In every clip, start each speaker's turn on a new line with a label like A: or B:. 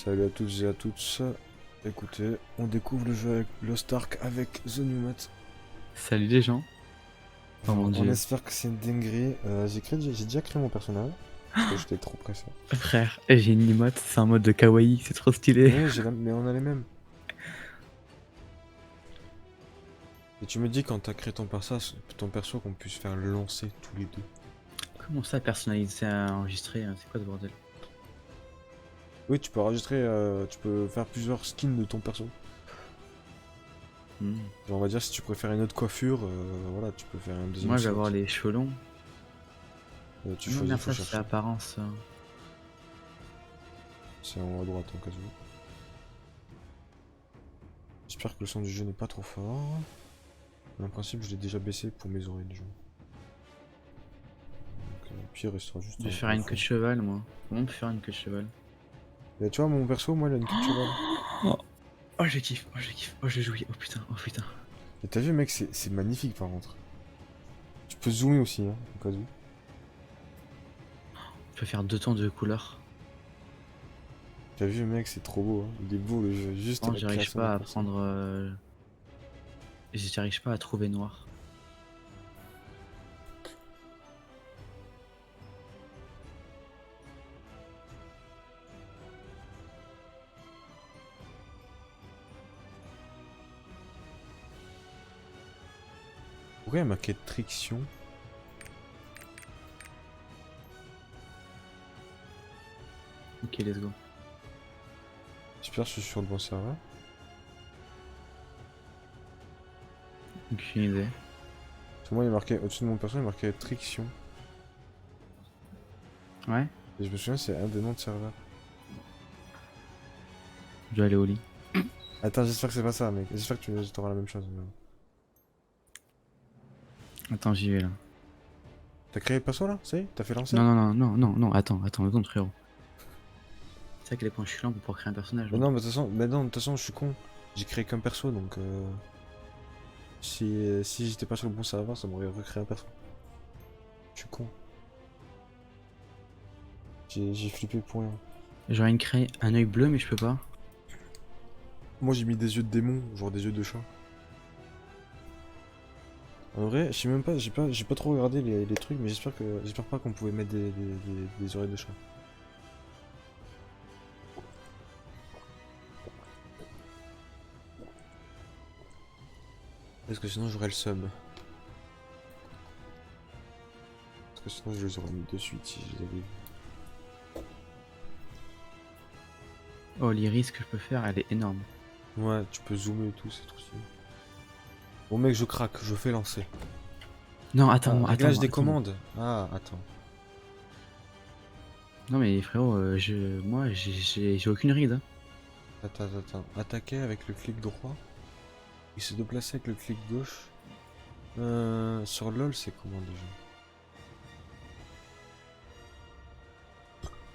A: Salut à toutes et à tous. Écoutez, on découvre le jeu avec Lost Ark avec The New Map.
B: Salut les gens. Oh mon
A: On
B: dieu.
A: espère que c'est une dinguerie. J'ai déjà créé mon personnage parce que j'étais trop pressé.
B: Frère, j'ai une emote, c'est un mode de kawaii, c'est trop stylé.
A: Mais, mais on a les mêmes. Et tu me dis quand t'as créé ton perso qu'on puisse faire le lancer tous les deux.
B: Comment ça personnaliser à enregistrer, hein, c'est quoi ce bordel?
A: Oui, tu peux enregistrer, tu peux faire plusieurs skins de ton perso.
B: Hmm.
A: Genre, on va dire si tu préfères une autre coiffure, voilà, tu peux faire un deuxième
B: Moi je vais
A: slot.
B: avoir les cheveux longs.
A: Tu
B: Non
A: choisis,
B: merde,
A: faut
B: ça c'est
A: chercher.
B: apparence.
A: C'est en haut à droite en cas où. J'espère que le son du jeu n'est pas trop fort. Mais en principe, je l'ai déjà baissé pour mes oreilles déjà. Donc, au pire, il restera juste
B: Je vais faire
A: en
B: une queue
A: fond.
B: de cheval moi. Comment on peut faire une queue de cheval?
A: Et tu vois, mon perso, moi, il a une queue de cheval.
B: Oh, oh je kiffe, oh je kiffe, oh je jouis, oh putain, oh putain.
A: Et t'as vu, mec, c'est magnifique par contre. Tu peux zoomer aussi, hein, au cas où.
B: Je peux faire deux tons de couleurs.
A: T'as vu, mec, c'est trop beau, hein. Il est beau le jeu, juste
B: Non,
A: la
B: j'arrive
A: création d'un
B: pas à
A: perso.
B: prendre. J'arrive pas à trouver noir.
A: Pourquoi il y a marqué Trixion?
B: Ok, let's go.
A: J'espère que je suis sur le bon serveur.
B: Aucune idée.
A: Parce que moi, il est marqué, au-dessus de mon perso, il est marqué Trixion.
B: Ouais,
A: Et je me souviens, c'est un des noms de serveur.
B: je dois aller au lit.
A: Attends, j'espère que c'est pas ça, mec. J'espère que tu auras la même chose.
B: Attends, j'y vais là.
A: T'as créé le perso là? Ça y est? T'as fait lancer?
B: Non, non, non, non, non, non, attends, deux secondes, frérot. C'est à quel point je suis lent pour pouvoir créer un personnage,
A: Mais
B: moi.
A: non, mais de toute façon, je suis con. J'ai créé qu'un perso, donc si j'étais pas sur le bon serveur, ça m'aurait recréé un perso. Je suis con. J'ai flippé pour rien.
B: J'aurais une créer un œil bleu, mais je peux pas.
A: Moi, j'ai mis des yeux de démon, genre des yeux de chat. En vrai, je sais même pas, j'ai pas trop regardé les trucs, mais j'espère pas qu'on pouvait mettre des oreilles de chat. Parce que sinon, j'aurais le sub. Parce que sinon, je les aurais mis de suite si je les avais vus.
B: Oh, l'iris que je peux faire, elle est énorme.
A: Ouais, tu peux zoomer et tout, c'est trop stylé. Bon, mec, je craque, je fais lancer.
B: Non,
A: Ah,
B: attends,
A: réglage
B: attends,
A: des
B: attends.
A: commandes. Ah, attends.
B: Non, mais frérot, moi, j'ai aucune ride, hein.
A: Attends. Attaquer avec le clic droit. Et se déplacer avec le clic gauche. Sur LoL, c'est comment déjà?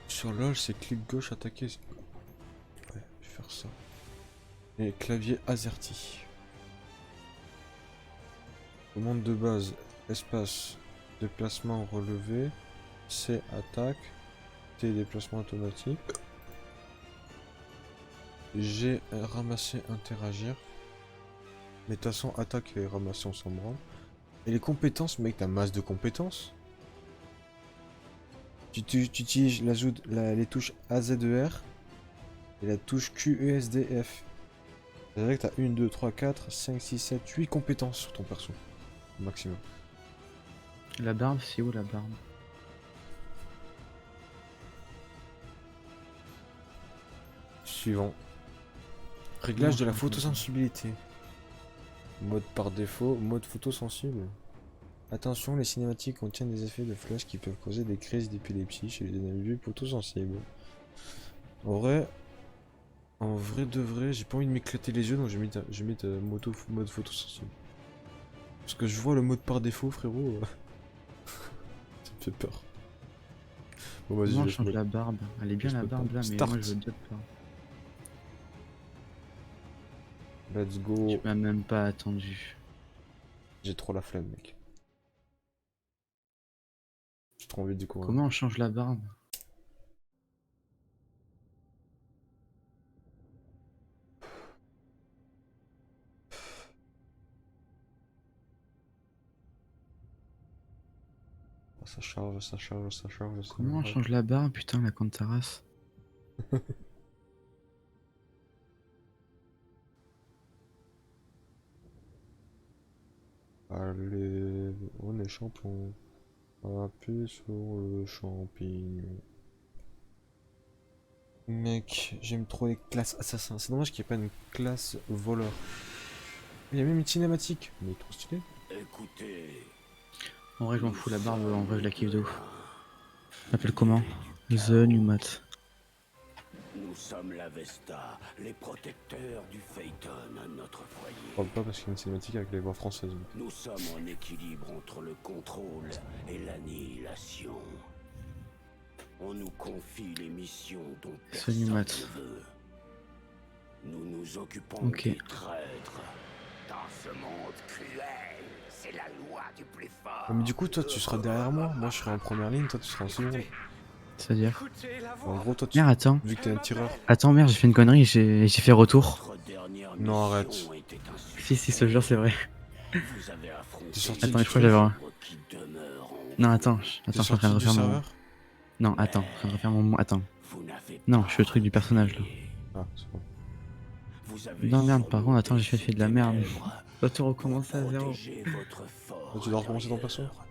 A: Sur LoL, c'est clic gauche, attaquer. Ouais, je vais faire ça. Et clavier AZERTY. Commande de base, espace, déplacement relevé. C, attaque. T, déplacement automatique. G, ramasser, interagir. Mais de toute façon, attaque et ramasser, on s'en branle. Et les compétences, mec, t'as masse de compétences. Tu utilises les touches AZER et la touche QESDF. C'est vrai que t'as 1, 2, 3, 4, 5, 6, 7, 8 compétences sur ton perso. Au maximum.
B: La barbe, c'est où la barbe?
A: Suivant.
B: Comment on
A: Réglage de la
B: change la barbe?
A: photosensibilité. Mode par défaut, mode photosensible. Attention, les cinématiques contiennent des effets de flash qui peuvent causer des crises d'épilepsie chez les individus photosensibles. En vrai, en vrai de vrai, j'ai pas envie de m'éclater les yeux, donc je vais mettre mode photosensible. Parce que je vois le mode par défaut, frérot. Ça me fait peur. Bon, vas-y,
B: Comment on change la barbe? Elle est bien
A: laisse
B: la
A: mode par
B: barbe là, mais moi je veux
A: Start.
B: d'autres pas.
A: Let's
B: Tu
A: go.
B: m'as même pas attendu.
A: J'ai trop la flemme, mec. J'ai trop envie de découvrir.
B: Comment on change la barbe?
A: ça charge, ça charge, ça charge. Ça
B: Comment on
A: charge.
B: change la barre, putain, la con de ta race.
A: Allez, on est champion. Appuie sur le champignon. Mec, j'aime trop les classes assassins. C'est dommage qu'il n'y ait pas une classe voleur. Il y a même une cinématique. Mais trop stylé.
C: Écoutez,
B: En vrai, je m'en fous, la barbe, en vrai, je la kiffe de ouf. T'appelles comment? The Numat.
C: nous sommes la Vesta, les protecteurs du Phaeton à notre
A: Je
C: foyer.
A: parle pas parce qu'il y a une cinématique avec les voix françaises.
C: Nous sommes en équilibre entre le contrôle et l'annihilation. On nous confie les missions dont personne
B: Salut,
C: ne
B: Matt.
C: veut. Nous nous occupons
B: Ok.
C: des traîtres. Dans ce monde cruel, c'est la loi du plus fort.
A: Mais du coup, toi, tu seras derrière moi. Moi, je serai en première ligne. Toi, tu seras en seconde.
B: C'est-à-dire?
A: En gros, toi, tu...
B: Merde, attends.
A: vu que t'es un tireur.
B: Attends, merde, j'ai fait une connerie, j'ai fait retour.
C: Notre dernière
A: Non,
C: mission
A: arrête.
C: était un
B: Si,
C: succès.
B: ce jeu, c'est vrai.
C: Vous avez affronté
A: T'es sorti
B: Attends,
A: du
B: je crois que j'avais un.
C: qui demeure en
B: Non,
C: vous.
B: attends,
A: T'es
B: je suis en train
A: sorti
B: de
A: du
B: refaire mon.
A: serveur.
B: Non, attends, je suis en train de refaire mon. Attends.
C: Vous n'avez
B: Non,
C: pas
B: je fais le truc du personnage là.
C: oublié.
A: Ah, c'est bon.
C: Vous avez
B: Non, merde, par contre, attends, j'ai
C: surmonté
B: fait de la
C: ces
B: merde.
C: ténèbres
B: Va tout
C: pour
B: recommencer à zéro.
C: protéger votre fort
A: Ah, tu dois recommencer ton perso?
C: intérieur.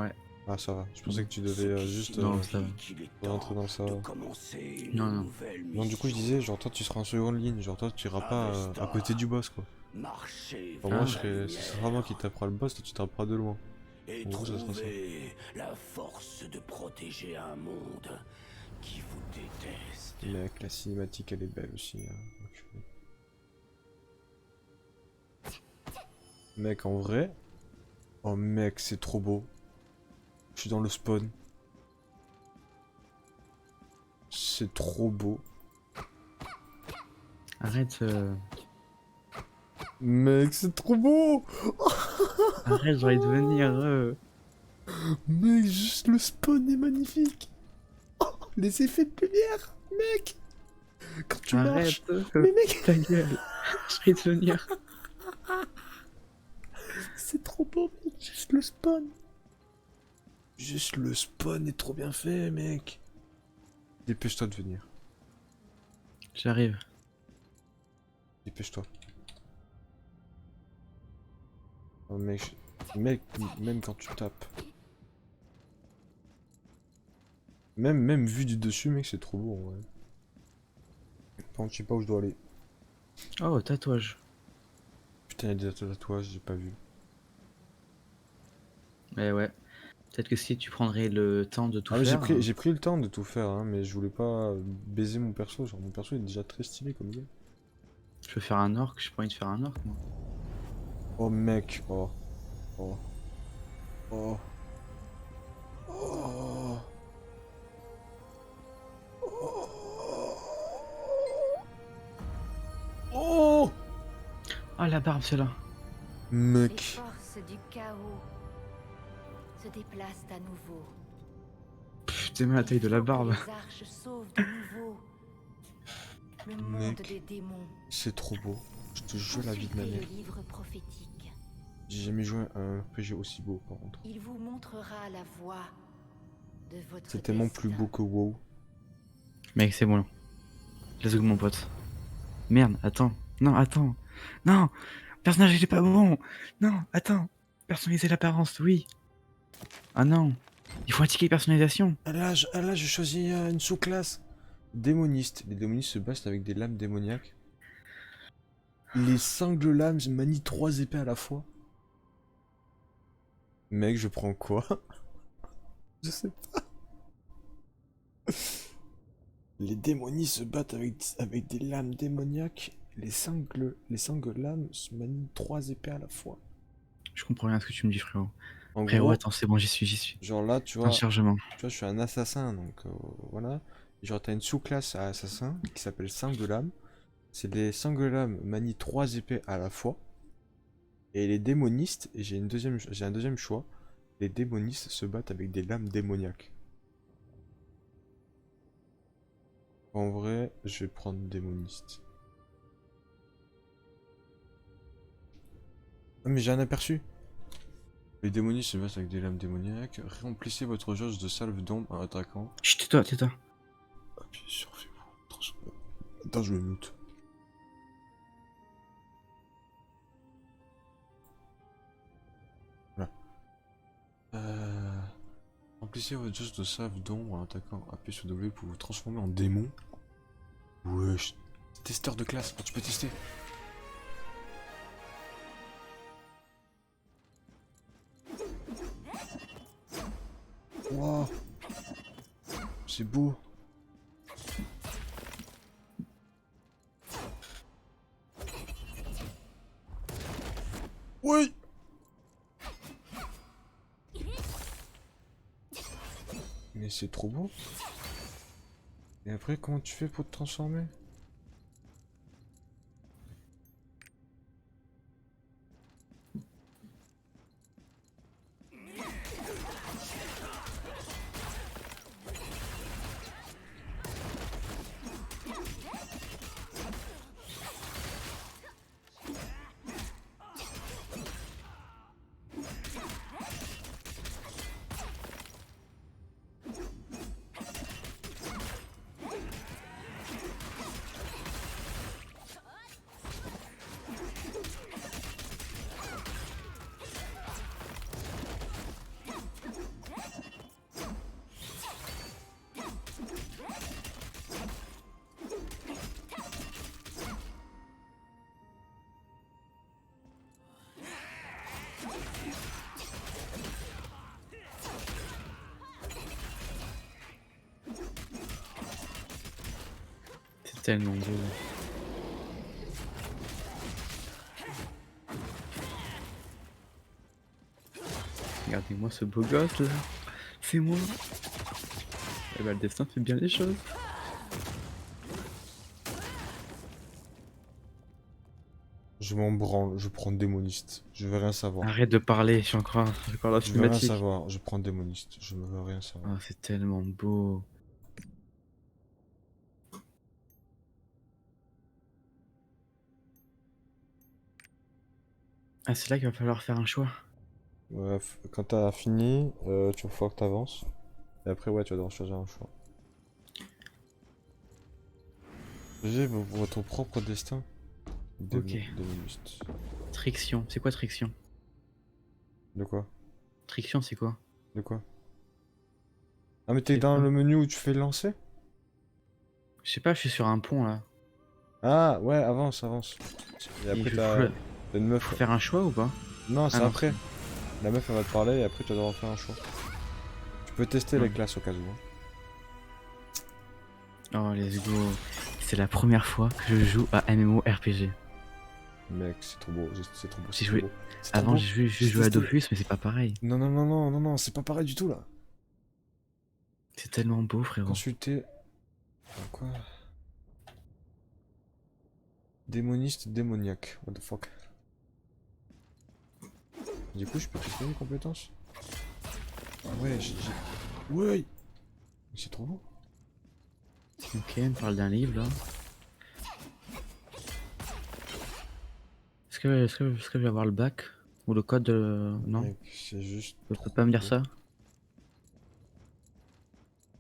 B: Ouais.
A: Ah, ça va. Je pensais que tu devais
C: Ce qui
A: juste
B: Non,
C: signifie
B: ça va.
C: qu'il est
A: rentrer
C: temps
A: dans ça.
C: de commencer une
B: Non, non.
C: nouvelle
A: Non, du coup, je
C: mission.
A: disais, genre, toi, tu seras en seconde ligne. Genre, toi, tu iras pas à côté du boss, quoi.
C: Marchez
A: Enfin,
C: vers
A: moi,
C: la
A: je serai... ce sera moi qui
C: lumière
A: tapera le boss, toi, tu taperas de loin.
C: et
A: En gros, ça sera ça.
C: trouvez la force de protéger un monde qui vous déteste.
A: Mec, la cinématique, elle est belle aussi. Hein. Mec, en vrai... Oh, mec, c'est trop beau. Je suis dans le spawn. C'est trop beau.
B: Arrête,
A: Mec, c'est trop beau.
B: arrête, j'ai envie de venir.
A: Mec, juste le spawn est magnifique. Oh, les effets de lumière, mec. Quand tu marches.
B: Arrête,
A: Mais mec,
B: ta gueule. J'ai envie de venir.
A: c'est trop beau, mec. Juste le spawn. Juste le spawn est trop bien fait, mec. Dépêche-toi de venir.
B: J'arrive.
A: Dépêche-toi. Oh, mec, mec, même quand tu tapes. Même vu du dessus, mec, c'est trop beau, en vrai. Par contre, je sais pas où je dois aller.
B: Oh, tatouage.
A: Putain, il y a des tatouages, j'ai pas vu.
B: Eh ouais. Peut-être que si tu prendrais le temps de tout
A: Ah, mais
B: faire.
A: j'ai pris le temps de tout faire, hein, mais je voulais pas baiser mon perso. Genre, mon perso est déjà très stylé comme ça.
B: Je peux faire un orc, j'ai pas envie de faire un orc, moi.
A: Oh, mec, oh. Oh. Oh. Oh. Oh.
B: Ah, la barbe, c'est là.
D: Les
A: Mec.
D: forces du chaos se déplacent à nouveau.
B: Pff, t'es mal la taille de la barbe.
D: Les arches sauvent de nouveau le monde
A: Mec.
D: des démons.
A: C'est trop beau. Je te jure la vie de ma
D: Consultez
A: mère.
D: le livre prophétique.
A: J'ai jamais joué à un RPG aussi beau, par contre.
D: Il vous montrera la voie de votre
A: C'est tellement plus
D: destin.
A: beau que WoW.
B: Mec, c'est bon. Let's go, mon pote. Merde, attends. Non, attends. Non, personnage, il est pas bon. Non, attends. Personnaliser l'apparence, oui. Ah non. Il faut indiquer personnalisation.
A: Ah là, je choisis une sous-classe. Démoniste. Les démonistes se battent avec des lames démoniaques. Les sangles lames manient 3 épées à la fois. Mec, je prends quoi? Je sais pas. Les démonistes se battent avec des lames démoniaques. Les sangles lames se manient 3 épées à la fois.
B: Je comprends rien à ce que tu me dis, frérot.
A: En
B: Frérot,
A: gros,
B: attends, c'est bon, j'y suis.
A: genre là, tu
B: Un
A: vois,
B: chargement.
A: je suis un assassin, donc voilà. Et genre, t'as une sous-classe à assassin qui s'appelle sangle lame. C'est les sangles lames manient 3 épées à la fois. Et les démonistes, et j'ai un deuxième choix. Les démonistes se battent avec des lames démoniaques. En vrai, je vais prendre démoniste. Ah, mais j'ai un aperçu. Les démonistes se battent avec des lames démoniaques. Remplissez votre jauge de salve d'ombre en attaquant.
B: Chut, tais-toi, tais-toi.
A: Appuyez sur V pour transformer. Attends, je me mute. Voilà. Remplissez votre jauge de salve d'ombre en attaquant. Appuyez sur W pour vous transformer en démon. Wesh. Testeur de classe, tu peux tester. Wow. C'est beau. Oui. Mais c'est trop beau. Et après, comment tu fais pour te transformer?
B: C'est tellement beau. Regardez-moi ce beau gosse là. C'est moi. Et bah le destin fait bien les choses.
A: Je m'en branle, je prends démoniste. Je veux rien savoir.
B: Arrête de parler, je suis encore la
A: Je veux rien
B: cinématique.
A: savoir, je prends démoniste. Je ne veux rien savoir.
B: Oh, c'est tellement beau. Ah, c'est là qu'il va falloir faire un choix.
A: Bref, quand t'as fini, tu vas falloir que t'avances. Et après, ouais, tu vas devoir choisir un choix. Choisissez votre propre destin.
B: Ok.
A: Démoniste.
B: Triction. C'est quoi Triction?
A: De quoi?
B: Triction, c'est quoi?
A: De quoi? Ah, mais t'es
B: C'est
A: dans
B: quoi?
A: le menu où tu fais lancer?
B: Je sais pas, je suis sur un pont là.
A: Ah, ouais, avance, avance. Et
B: Et
A: après,
B: je
A: t'as
B: faut
A: une meuf.
B: faut faire un choix ou pas?
A: Non, c'est
B: non,
A: après. La meuf, elle va te parler et après, tu vas devoir faire un choix. Tu peux tester les
B: Ouais.
A: classes au cas où. Hein.
B: Oh, let's go. C'est la première fois que je joue à MMORPG.
A: Mec, c'est trop beau, c'est trop beau.
B: J'ai
A: c'est
B: joué-
A: trop beau. C'est trop
B: Avant,
A: beau.
B: j'ai
A: J'ai
B: joué à
A: testé.
B: Dofus, mais c'est pas pareil.
A: Non, non, non, non, non, non, c'est pas pareil du tout là.
B: C'est tellement beau, frérot.
A: Consulter. Quoi? Démoniste, démoniaque. What the fuck? Du coup, je peux tester mes compétences? Ah ouais, ouais! C'est trop beau.
B: Ok, on parle d'un livre là. Est-ce que je vais avoir le bac? Ou le code Non,
A: Mec, c'est juste.
B: tu peux
A: trop
B: pas me dire
A: beau.
B: ça?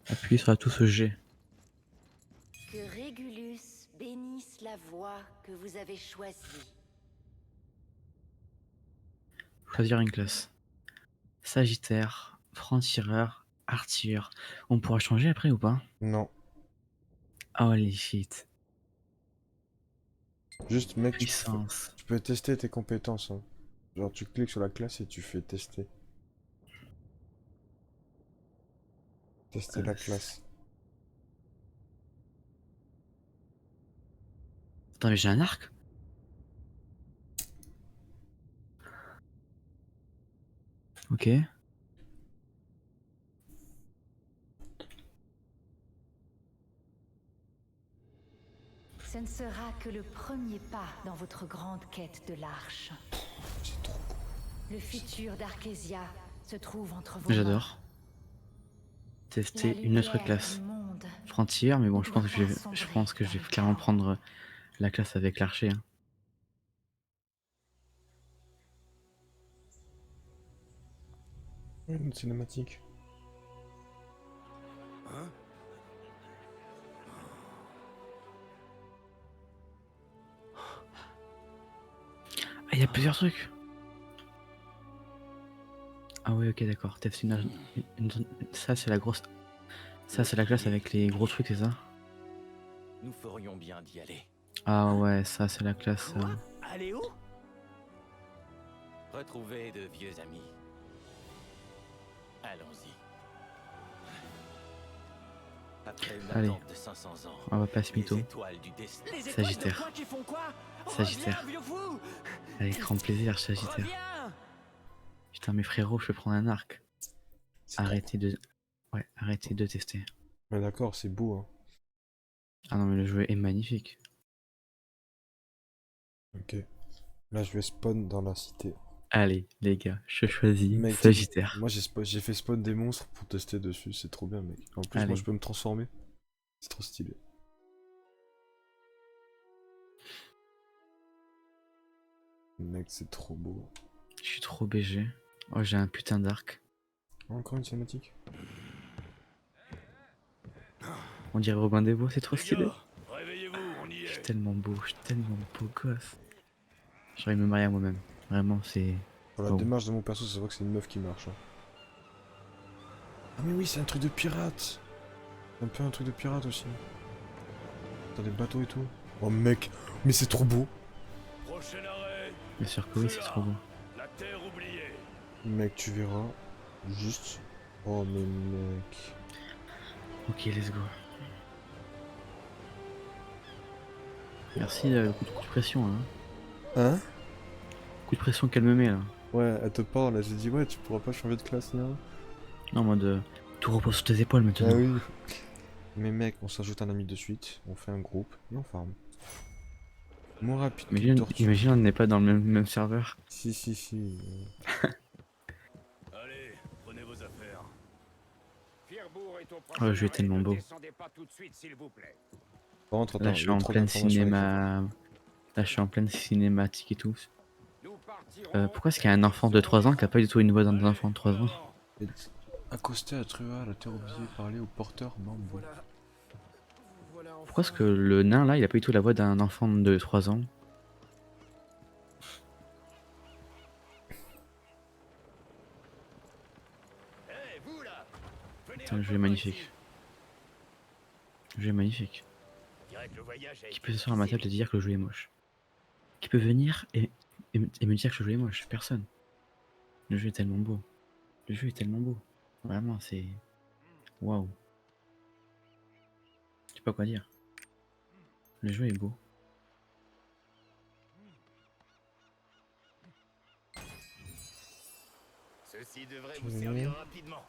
B: Appuie sur tout ce G.
D: Que Régulus bénisse la voie que vous avez choisie.
B: Choisir une classe. Sagittaire, franc-tireur, artilleur. On pourra changer après ou pas?
A: Non.
B: Holy shit.
A: Juste, mec,
B: Puissance.
A: tu peux tester tes compétences. Hein. Genre, tu cliques sur la classe et tu fais tester. Tester la classe.
B: Attends, mais j'ai un arc? Ok.
D: Ce ne sera que le premier pas dans votre grande quête de l'Arche.
A: C'est trop beau.
D: Le futur d'Arkésia se trouve entre vos mains.
B: J'adore.
D: La
B: Tester une autre
D: lumière
B: classe.
D: du monde
B: Frontière, mais bon,
D: ne
B: je pense
D: doit
B: que je
D: pas
B: vais,
D: sombrer dans le
B: clairement
D: chaos.
B: prendre la classe avec l'archer. Hein.
A: Une cinématique.
C: Hein?
B: Ah, il y a plusieurs trucs. Ah ouais, ok, d'accord. T'as fait ça, c'est la grosse. Ça, c'est la classe avec les gros trucs, c'est ça?
C: Nous ferions bien d'y aller.
B: Ah ouais, ça, c'est la classe.
C: Quoi? Allez où? Retrouver de vieux amis. Allons-y. Après une
B: Allez.
C: attente de 500 ans,
B: On va pas se
C: les
B: mytho.
C: étoiles du destin. Les étoiles
B: Sagittaire.
C: de quoi qui font quoi?
B: Sagittaire.
C: Reviens, vieux fou!
B: Avec grand plaisir, Sagittaire.
C: Reviens!
B: Putain, mes frérots, je peux prendre un arc.
A: C'est trop
B: Arrêtez de. Ouais, arrêtez de tester.
A: cool. Ouais, d'accord, c'est beau, hein.
B: Ah non, mais le jeu est magnifique.
A: Ok. Là, je vais spawn dans la cité.
B: Allez, les gars, je choisis
A: Mec,
B: Sagittaire.
A: moi, j'ai fait spawn des monstres pour tester dessus. C'est trop bien, mec. En plus, moi,
B: Allez.
A: je peux me transformer. C'est trop stylé. Mec, c'est trop beau.
B: Je suis trop BG. Oh, j'ai un putain d'arc.
A: Encore une cinématique?
B: On dirait Robin des Bois, c'est trop stylé.
C: Réveillez-vous, on y
B: Je suis
C: est.
B: tellement beau, je suis tellement beau gosse. J'aurais me marier à moi-même. Vraiment, c'est.
A: Pour la
B: Oh.
A: démarche de mon perso, ça se voit que c'est une meuf qui marche. Hein. Ah, mais oui, c'est un truc de pirate! Un peu un truc de pirate aussi. T'as des bateaux et tout. Oh, mec, mais c'est trop beau!
C: Prochain arrêt,
B: Bien sûr que oui, c'est trop beau.
C: la terre oubliée.
A: Mec, tu verras. Juste. Oh, mais mec.
B: Ok, let's go. Merci, coup de pression, hein.
A: Hein?
B: Coup de pression qu'elle me met là.
A: Ouais, elle te parle, elle s'est dit, ouais, tu pourras pas changer de classe, ni rien.
B: Non, en mode. Tout repose sur tes épaules maintenant.
A: Ah oui. Mais mec, on s'ajoute un ami de suite, on fait un groupe et on farm. Moins rapide qu'une
B: Imagine,
A: tortue.
B: imagine, on n'est pas dans le même serveur.
A: Si, si, si.
C: Allez, prenez vos affaires.
B: Oh, le jeu est tellement beau.
A: Par contre, attends,
B: Là,
A: il
B: je
A: y
B: suis
A: a
B: en
A: trop
B: pleine
A: d'informations à écrire.
B: cinéma. Là, je suis en pleine cinématique et tout. Pourquoi est-ce qu'il y a un enfant de 3 ans qui a pas du tout une voix d'un enfant de 3 ans?
A: Accosté à Trua, la terre oubliée, parler au porteur bambou.
B: Pourquoi est-ce que le nain là, il a pas du tout la voix d'un enfant de 3 ans? Putain, le jeu est magnifique. Le jeu est magnifique. Qui peut s'asseoir à ma table et dire que le jeu est moche? Qui peut venir et me dire que le jeu est moche? Personne. Le jeu est tellement beau. Le jeu est tellement beau. Vraiment, c'est. Waouh. Je sais pas quoi dire. Le jeu est beau.
C: Ceci devrait vous servir rapidement.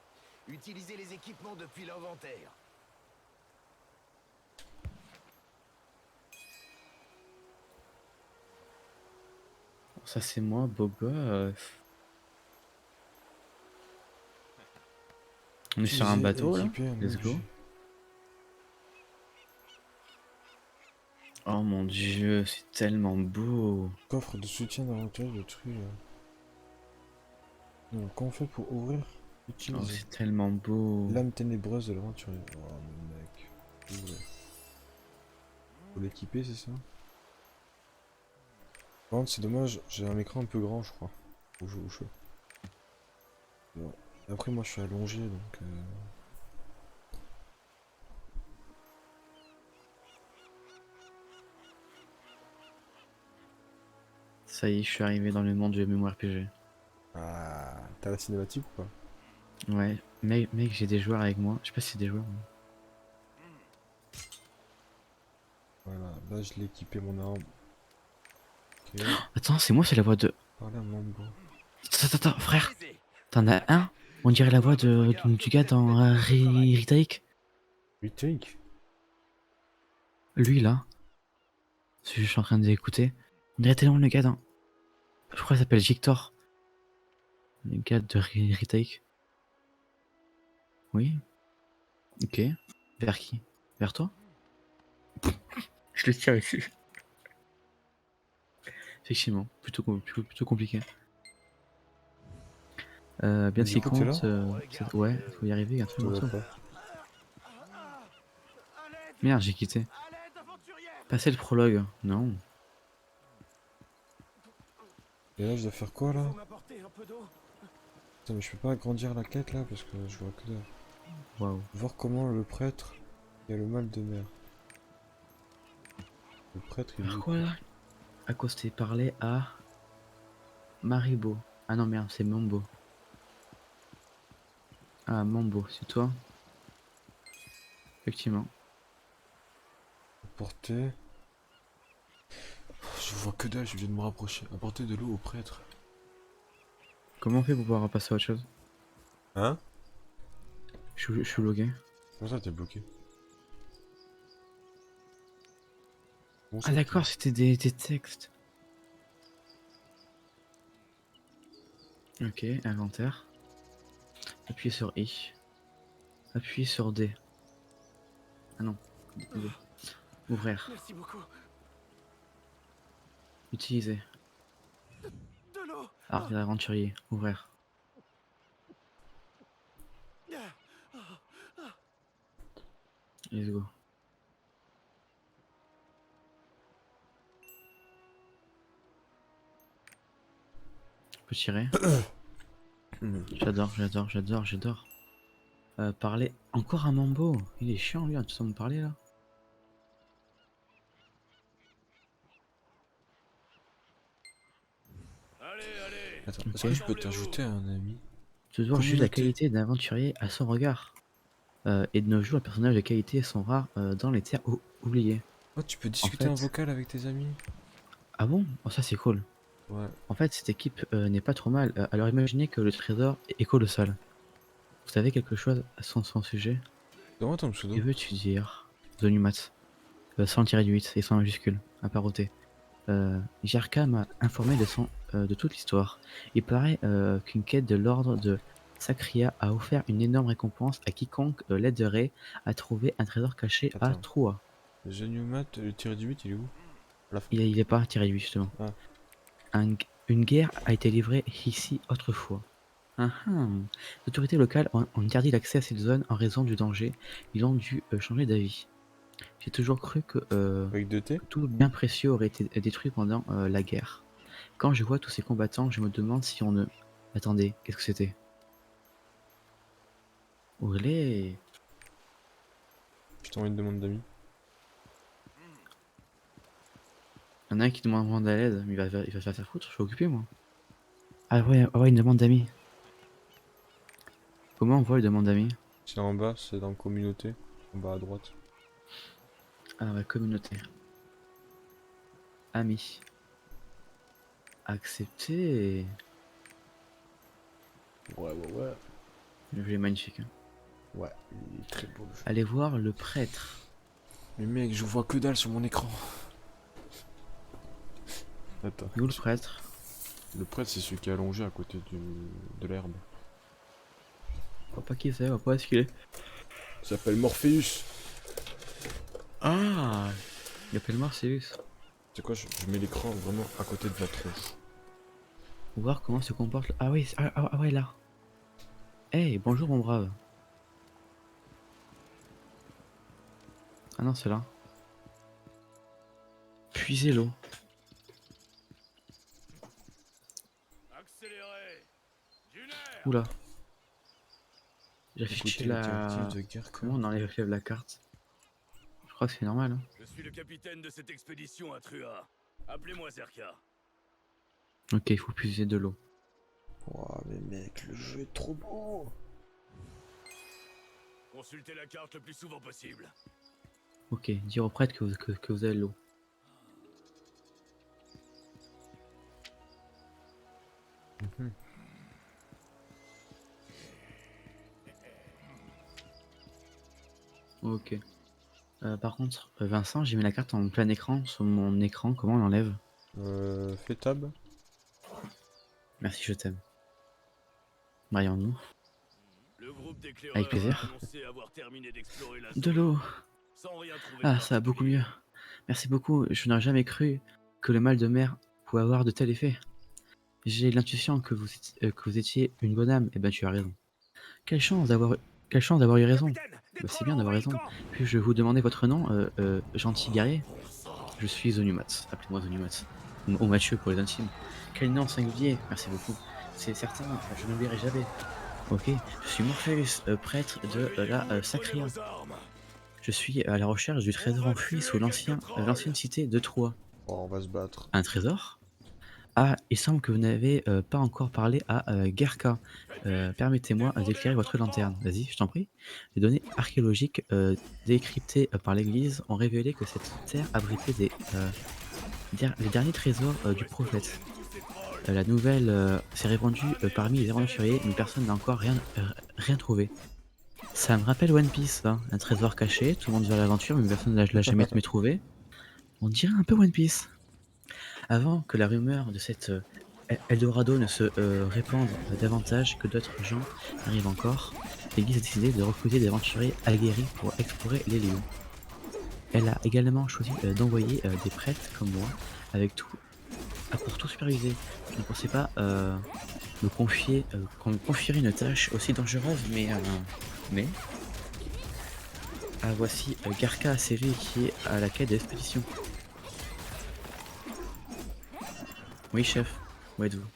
C: Utilisez les équipements depuis l'inventaire.
B: Ça, c'est moi, beau gosse. On est sur un bateau là. Let's go. Oh mon dieu, c'est tellement beau.
A: Coffre de soutien d'avantage de trucs. Donc, comment on fait pour ouvrir?
B: Oh,
A: Utiliser.
B: c'est tellement beau.
A: L'âme ténébreuse de l'aventurier. Oh, mais mec. Ouvrir. Faut l'équiper, c'est ça? Par contre, c'est dommage, j'ai un écran un peu grand, je crois. Faut jouer au chaud. Bon. Après, moi, je suis allongé, donc...
B: Ça y est, je suis arrivé dans le monde du MMORPG.
A: Ah, t'as la cinématique ou pas?
B: Ouais, mec, j'ai des joueurs avec moi. Je sais pas si c'est des joueurs. Mais...
A: Voilà, là, je l'ai équipé, mon arme. Ok.
B: Attends, c'est moi, c'est la voix de.
A: Parlez à Mambo.
B: Attends, frère. T'en as un? On dirait la voix du gars dans Retake.
A: Retake?
B: Lui là. Celui que je suis en train d'écouter. On dirait tellement le gars dans. Je crois qu'il s'appelle Victor. Le gars de Retake. Oui. Ok. Vers qui? Vers toi? Je le tire ici. Effectivement, plutôt compliqué. Bien
A: Du
B: ce qui
A: coup, t'es là
B: compte, ouais, faut y arriver, un truc
A: Je
B: en
A: vois
B: dessous.
A: pas.
B: Merde, j'ai quitté. Passer le prologue, non.
A: Et là, je dois faire quoi là?
C: Faut m'apporter un peu d'eau.
A: Putain, mais je peux pas agrandir la quête là parce que je vois que dalle.
B: Waouh.
A: Voir comment le prêtre il a le mal de mer. Le prêtre il est
B: Par
A: où?
B: quoi là? Accoster, parler à Maribo. Ah non, merde, c'est Mambo. Ah, Mambo, c'est toi? Effectivement.
A: Apporter. Je vois que dalle, je viens de me rapprocher. Apporter de l'eau au prêtre.
B: Comment on fait pour pouvoir passer à autre chose?
A: Hein?
B: Je suis logué.
A: Comment ça t'es bloqué? Comment
B: Ah
A: ça t'es...
B: d'accord, c'était des textes. Ok, inventaire. Appuyez sur I. Appuyez sur D. Ah non. D. Ouvrir.
C: Merci beaucoup.
B: Utiliser.
C: De l'eau.
B: Arc d'aventurier. Ouvrir. Let's go. Je peux tirer. J'adore. Parler. Encore un Mambo. Il est chiant lui, hein, tout ça me parler là.
A: Attends, est-ce
B: Ok.
A: que je peux t'ajouter un ami?
B: Toujours juge la
A: Communauté.
B: qualité d'un aventurier à son regard. Et de nos jours, les personnages de qualité sont rares dans les terres oubliées.
A: Oh, tu peux
B: En
A: discuter en
B: fait.
A: vocal avec tes amis?
B: Ah bon? Oh, ça c'est cool.
A: Ouais.
B: En fait, cette équipe n'est pas trop mal. Alors imaginez que le trésor est colossal. Vous savez quelque chose à son sujet?
A: Comment ton
B: Que
A: pseudo?
B: veux-tu dire? The Numat. Sans le tirer du 8 et sans majuscule, à paroter. Jarka m'a informé de toute l'histoire. Il paraît qu'une quête de l'ordre de Sacria a offert une énorme récompense à quiconque l'aiderait à trouver un trésor caché à
A: Attends.
B: Troua.
A: The New Math, le tiré du 8, il est où? À la fin.
B: Il est pas tiré du 8 justement.
A: Ah.
B: Une guerre a été livrée ici autrefois. Ah ah. Les autorités locales ont interdit l'accès à cette zone en raison du danger. Ils ont dû changer d'avis. J'ai toujours cru
A: Avec 2T?
B: que tout bien précieux aurait été détruit pendant la guerre. Quand je vois tous ces combattants, je me demande si on ne... Attendez, qu'est-ce que c'était? Olé!
A: Je t'envoie une demande d'amis.
B: Il y en a un qui demande à l'aide, mais il va se faire foutre, je suis occupé moi. Ah ouais, une demande d'amis. Comment on voit une demande d'amis?
A: C'est en bas, c'est dans communauté. En bas à droite.
B: Ah ouais, communauté. Amis. Accepter.
A: Ouais.
B: Le jeu est magnifique. Hein.
A: Ouais, il est très beau le jeu.
B: Allez voir le prêtre.
A: Mais mec, je vois que dalle sur mon écran. Attends.
B: Où le prêtre?
A: Le prêtre, c'est celui qui est allongé à côté de l'herbe.
B: Je vois pas qui c'est, je vois pas ce qu'il est.
A: Il s'appelle Morpheus.
B: Ah! Il appelle Marcellus.
A: C'est quoi, je mets l'écran vraiment à côté de la tronche.
B: Voir comment se comporte. Ah oui, ah ouais, là. Hey, bonjour mon brave. Ah non, c'est là. Puiser l'eau.
C: Accélérez. D'une heure.
B: Oula. J'affiche
A: Écoutez
B: la...
A: les directives de guerre.
B: Comment on enlève la carte? Je crois que c'est normal. Hein.
C: Je suis le capitaine de cette expédition à Trua. Appelez-moi Zerka.
B: Ok, il faut puiser de l'eau.
A: Oh mais mec, le jeu est trop beau.
C: Consultez la carte le plus souvent possible.
B: Ok, dire au prêtre que vous avez l'eau. Ok. Par contre, Vincent, j'ai mis la carte en plein écran sur mon écran. Comment on l'enlève?
A: Fais tab.
B: Merci, je t'aime. Marions-nous.
C: Le groupe d'éclaireurs
B: Avec plaisir.
C: a annoncé avoir terminé d'explorer la
B: De
C: zone,
B: l'eau.
C: sans rien trouver
B: Ah,
C: de
B: ça va beaucoup
C: particulier.
B: mieux. Merci beaucoup. Je n'aurais jamais cru que le mal de mer pouvait avoir de tels effets. J'ai l'intuition que vous étiez une bonne âme. Eh ben, tu as raison. Quelle chance d'avoir quelle chance d'avoir eu raison. C'est bien d'avoir raison. Puis-je vous demander votre nom, gentil guerrier? Je suis Onumat. Appelez-moi Onumat. Ou Mathieu pour les intimes. Quel nom singulier. Merci beaucoup. C'est certain, je n'oublierai jamais. Ok, je suis Morpheus, prêtre de la Sacria. Je suis à la recherche du trésor enfoui sous l'ancienne cité de Troie.
A: Oh, on va se battre.
B: Un trésor? Ah, il semble que vous n'avez pas encore parlé à Gerka. Permettez-moi d'éclairer votre lanterne. Vas-y, je t'en prie. Les données archéologiques décryptées par l'Église ont révélé que cette terre abritait les derniers trésors du prophète. La nouvelle s'est répandue parmi les aventuriers, mais personne n'a encore rien trouvé. Ça me rappelle One Piece, ça. Un trésor caché, tout le monde va à l'aventure, mais personne ne l'a jamais trouvé. On dirait un peu One Piece. Avant que la rumeur de cette Eldorado ne se répande davantage, que d'autres gens arrivent encore, l'Église a décidé de recruter des aventuriers aguerris pour explorer les lieux. Elle a également choisi d'envoyer des prêtres comme moi avec pour tout superviser. Je ne pensais pas qu'on me confierait une tâche aussi dangereuse, mais voici Garca Série qui est à la quête de l'expédition. Oui, chef. Où êtes-vous?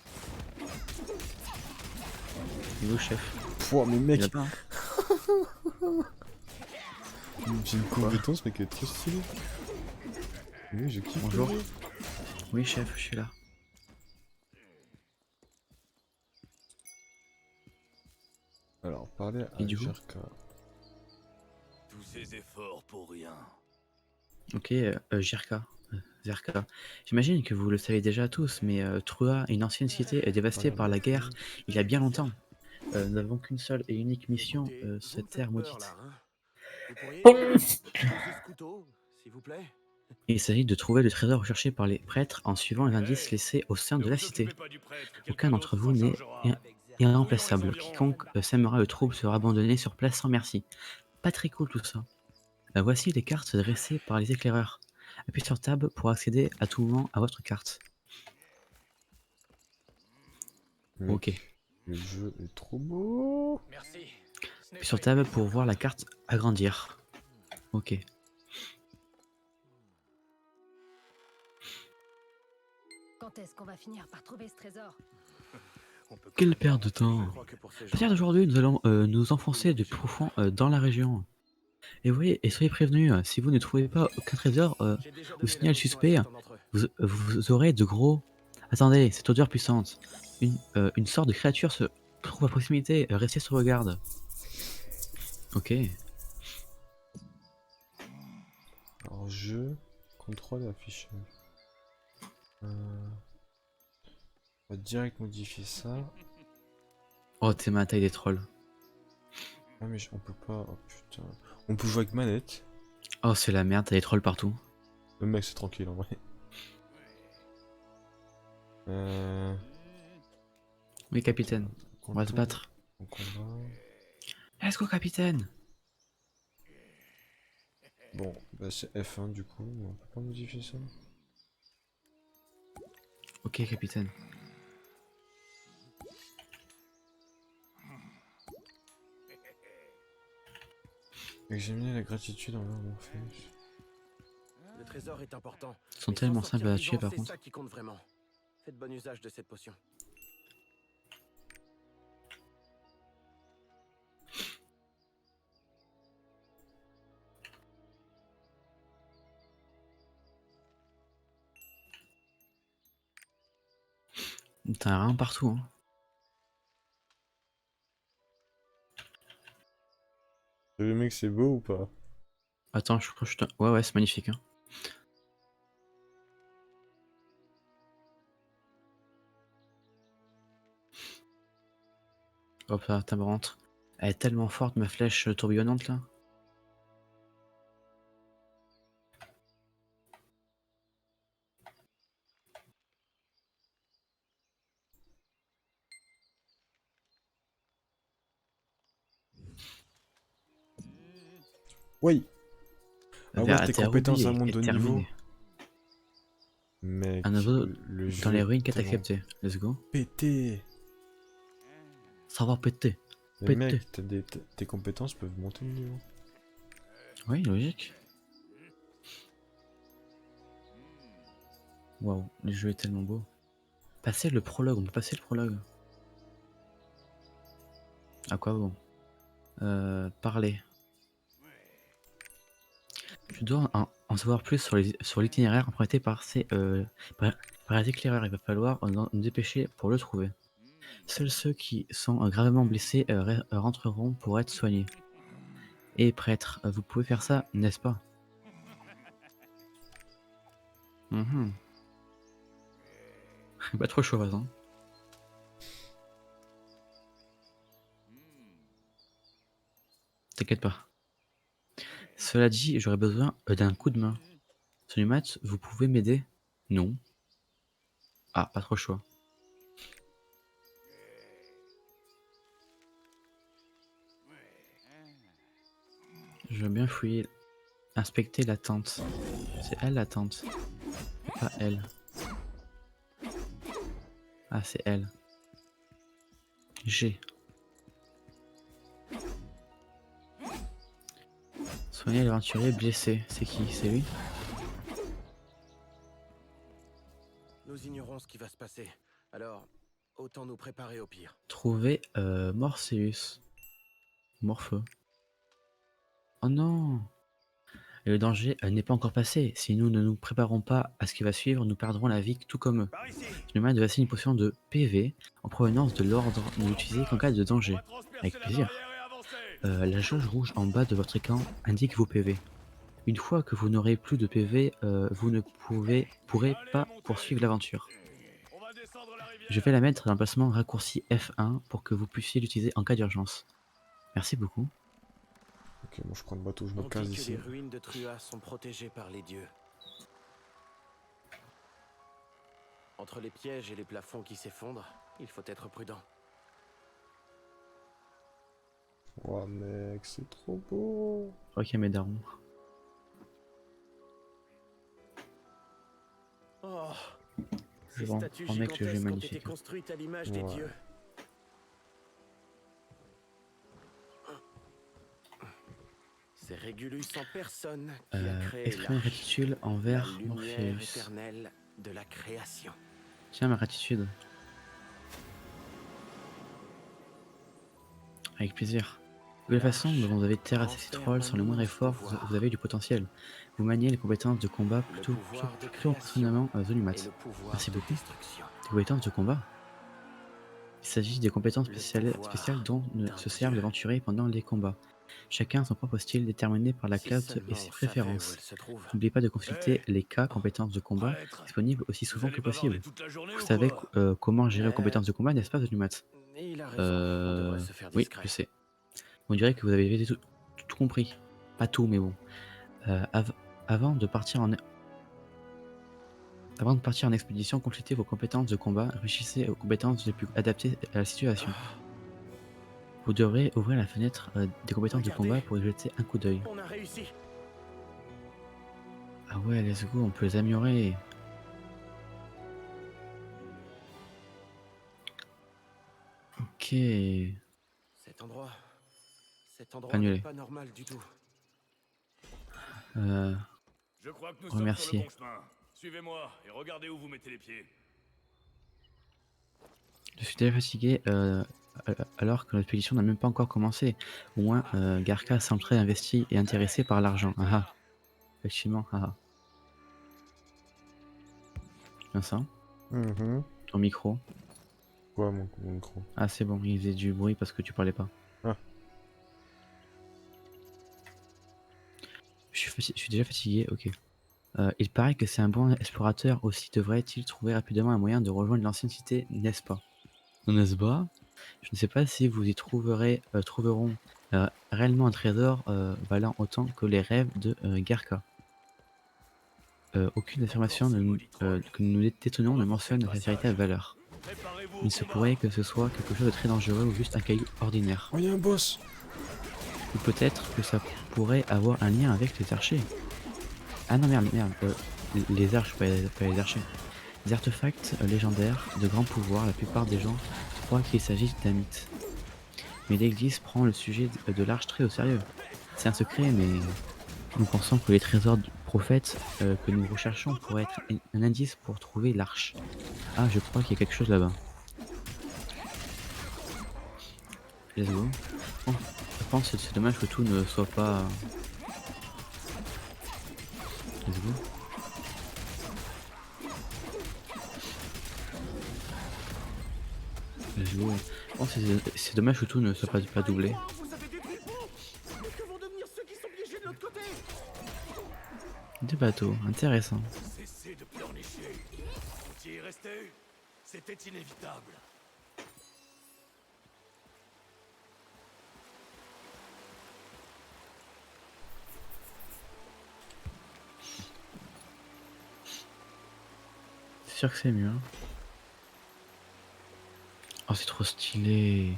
B: Il est où, chef?
A: Pouah, mais
B: Il
A: mec,
B: y en a pas, hein.
A: j'ai une compétence, mais qui est trop stylée. Oui, je kiffe.
B: Bonjour. Oui, chef, je suis là.
A: Alors, parler à
B: Et du coup
A: Jerka.
C: Tous ces efforts pour rien.
B: Ok, Jirka. Zerka. J'imagine que vous le savez déjà tous, mais Troa, une ancienne cité dévastée par la guerre il y a bien longtemps. Nous n'avons qu'une seule et unique mission, cette terre maudite.
C: Vous pourriez poser ce couteau, s'il vous plaît?
B: Il s'agit de trouver le trésor recherché par les prêtres en suivant les indices laissés au sein de la cité. Aucun d'entre vous n'est irremplaçable. Quiconque sèmera le trouble sera abandonné sur place sans merci. Pas très cool tout ça. Voici les cartes dressées par les éclaireurs. Appuyez sur Tab pour accéder à tout moment à votre carte.
A: Mec,
B: Ok.
A: le jeu est trop beau.
C: Merci.
B: Appuyez sur Tab pour voir la carte agrandir. Ok.
D: Quand est-ce qu'on va finir par trouver ce trésor?
B: Quelle perte de temps. À partir d'aujourd'hui, nous allons nous enfoncer de profond dans la région. Et soyez prévenus, si vous ne trouvez pas aucun trésor ou signal suspect, vous aurez de gros... Attendez, cette odeur puissante. Une sorte de créature se trouve à proximité, restez sur vos gardes. Ok.
A: Alors, jeu, contrôle et affichage. On va direct modifier ça.
B: Oh, t'es ma taille des trolls.
A: Ah, mais on peut pas. Oh putain. On peut jouer avec manette.
B: Oh, c'est la merde, t'as des trolls partout.
A: Le mec, c'est tranquille en vrai.
B: Oui, capitaine. On va se battre.
A: Donc on va...
B: Let's go, capitaine.
A: Bon, bah c'est F1 du coup, on peut pas modifier ça.
B: Ok, capitaine.
C: Examiner la gratitude envers Morpheus. Le trésor est important.
B: Ils sont
C: Mais
B: tellement
C: s'en sortir
B: simples à tuer
C: vivant,
B: par
C: c'est
B: contre.
C: ça qui compte vraiment. Faites bon usage de cette potion.
B: T'as rien partout, hein.
A: Le mec, c'est beau ou pas?
B: Attends, je crois que je te... Ouais, ouais, c'est magnifique, hein. Hop là, ta rentre. Elle est tellement forte, ma flèche tourbillonnante, là.
A: Oui. Ah ouais,
B: Vers la
A: tes
B: terre
A: compétences
B: oubliée
A: montent
B: est
A: de niveau.
B: terminée.
A: Mec,
B: Un oiseau
A: le
B: dans
A: jeu
B: les
A: est
B: ruines, quête
A: tellement
B: acceptée. Let's go.
A: pété.
B: Ça va péter.
A: Mais
B: Pété.
A: mec, tes compétences peuvent monter de niveau.
B: Oui, logique. Waouh, le jeu est tellement beau. Passer le prologue, on peut passer le prologue. À quoi bon? Parler. Je dois en savoir plus sur l'itinéraire emprunté par les éclaireurs. Il va falloir nous dépêcher pour le trouver. Seuls ceux qui sont gravement blessés rentreront pour être soignés. Et prêtre, vous pouvez faire ça, n'est-ce pas? Mhm. Pas trop chaud, hein. T'inquiète pas. Cela dit, j'aurais besoin d'un coup de main. Sonimat, vous pouvez m'aider? Non. Ah, pas trop chaud. Je veux bien fouiller, inspecter la tente. C'est elle la tente, pas elle. Ah, c'est elle. G. Soigner l'aventurier blessé. C'est qui? C'est lui?
C: Nous ignorons ce qui va se passer. Alors, autant nous préparer au pire.
B: Trouver Morpheus. Morpheux. Oh non! Et le danger n'est pas encore passé. Si nous ne nous préparons pas à ce qui va suivre, nous perdrons la vie tout comme eux. Je demande de passer une potion de PV en provenance de l'ordre, ne l'utiliser qu'en cas de danger. Avec plaisir. La jauge rouge en bas de votre écran indique vos PV. Une fois que vous n'aurez plus de PV, vous ne pourrez pas poursuivre l'aventure. Je vais la mettre dans l'emplacement raccourci F1 pour que vous puissiez l'utiliser en cas d'urgence. Merci beaucoup.
A: Ok, bon, je prends le bateau, je me
C: On
A: casse
C: dit que
A: d'ici.
C: les ruines de Trua sont protégées par les dieux. Entre les pièges et les plafonds qui s'effondrent, il faut être prudent.
A: Oh mec, c'est trop beau.
B: Ok, mes darons.
C: Oh,
B: Je
C: ces
B: vais
C: statues
B: remettre le jeu
C: gigantesques ont été
B: magnifique.
C: construites à l'image des
A: Ouais.
C: dieux. C'est Régulus en personne qui a créé
B: Exprimer
C: l'arche,
B: gratitude
C: la
B: envers
C: lumière
B: Morpheus.
C: éternelle de la création.
B: Tiens, ma gratitude. Avec plaisir. De la façon dont vous avez terrassé ces trolls sans le moindre effort, vous avez du potentiel. Vous maniez les compétences de combat
C: Le
B: plutôt
C: pouvoir de
B: impressionnamment Zonimat.
C: Et le pouvoir
B: Merci
C: de
B: beaucoup.
C: destruction.
B: Des compétences de combat. Il s'agit des compétences
C: Le
B: spéciales
C: pouvoir
B: dont
C: d'un
B: se servent
C: dieu.
B: les aventuriers pendant les combats. Chacun a son propre style déterminé par la
C: Si
B: classe
C: seulement
B: et ses
C: on savait où
B: préférences.
C: elle se trouve.
B: N'oubliez pas de consulter les cas
C: Oh,
B: compétences de combat
E: prêtre,
B: disponibles aussi
E: vous
B: souvent
E: allez
B: que
E: bavarder
B: possible.
E: toute la journée
B: Vous
E: ou
B: savez
E: quoi?
B: comment gérer les
C: Mais-
B: compétences de combat, n'est-ce pas, Zonimat?
C: Et il a raison, on devrait se faire
B: Oui,
C: discret.
B: je sais. On dirait que vous avez tout compris. Pas tout, mais bon. Avant de partir en expédition, consultez vos compétences de combat, réfléchissez aux compétences les plus adaptées à la situation. Vous devrez ouvrir la fenêtre des compétences de
C: Regardez.
B: combat pour y jeter un coup d'œil.
C: On a réussi.
B: Ah ouais, let's go, on peut les améliorer. Ok.
C: Cet endroit
B: Annulé.
C: n'est pas normal du tout.
E: Je crois que nous
B: Remercier.
E: sommes sur le bon chemin. Suivez-moi et regardez où vous mettez les pieds.
B: Je suis déjà fatigué alors que l'expédition n'a même pas encore commencé. Au moins, Garca semble très investi et intéressé par l'argent. Ah ah. Effectivement, ah ah. Vincent,
A: Mhm.
B: ton micro.
A: Quoi, mon micro?
B: Ah, c'est bon, il faisait du bruit parce que tu parlais pas.
A: Ah.
B: Je suis déjà fatigué, ok. Il paraît que c'est un bon explorateur aussi. Devrait-il trouver rapidement un moyen de rejoindre l'ancienne cité, n'est-ce pas? N'est-ce pas? Je ne sais pas si vous y trouveront réellement un trésor valant autant que les rêves de Garca. Aucune affirmation que nous détenons ne mentionne sa véritable valeur.
E: Préparez-vous au
B: Il se
E: combat.
B: pourrait que ce soit quelque chose de très dangereux ou juste un caillou ordinaire.
A: Oh, y'a un boss!
B: Ou peut-être que ça pourrait avoir un lien avec les archers. Ah non, merde. les arches, pas les archers. Des artefacts légendaires de grand pouvoir, la plupart des gens croient qu'il s'agit d'un mythe. Mais l'Église prend le sujet de l'arche très au sérieux. C'est un secret, mais nous pensons que les trésors du prophète que nous recherchons pourraient être un indice pour trouver l'arche. Ah, je crois qu'il y a quelque chose là-bas. Let's go. Oh, je pense que c'est dommage que tout ne soit pas... Let's go. Let's go. Je pense que c'est dommage que tout ne soit pas doublé.
F: Vous avez détruit le pont. Mais que vont devenir ceux qui sont piégés de l'autre côté?
B: Des bateaux, intéressant.
E: Cessez de pleurnicher. Faut y rester. C'était inévitable.
B: C'est sûr que c'est mieux. Hein. Oh, c'est trop stylé.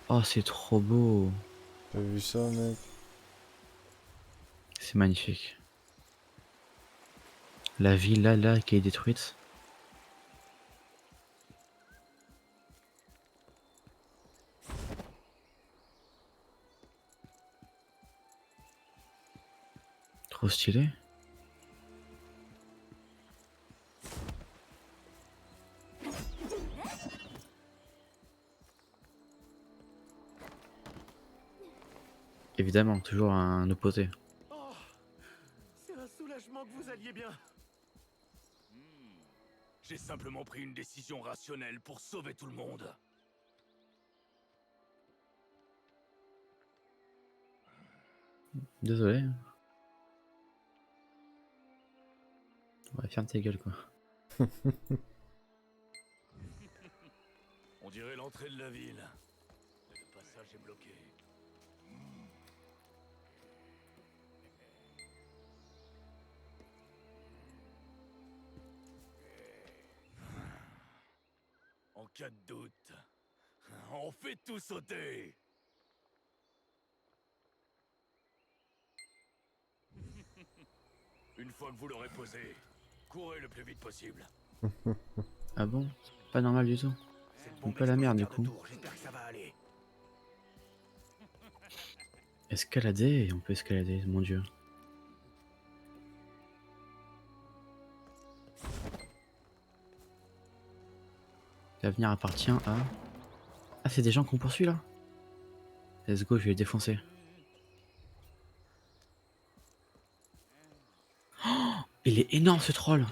B: Oh, c'est trop beau.
A: T'as vu ça, mec?
B: C'est magnifique. La ville là qui est détruite. Trop stylé. Évidemment, toujours un opposé.
F: Oh, c'est un soulagement que vous alliez bien.
E: J'ai simplement pris une décision rationnelle pour sauver tout le monde.
B: Désolé. Ouais, ferme tes gueules quoi.
E: On dirait l'entrée de la ville. Mais le passage est bloqué. En cas de doute, on fait tout sauter. Une fois que vous l'aurez posé, courez le plus vite possible.
B: Ah bon? Pas normal du tout.
C: C'est le
B: Un peu la merde, du coup.
C: J'espère que ça va aller.
B: Escalader, on peut escalader, mon dieu. L'avenir appartient à... Ah, c'est des gens qu'on poursuit là? Let's go, je vais les défoncer. Oh, il est énorme ce troll!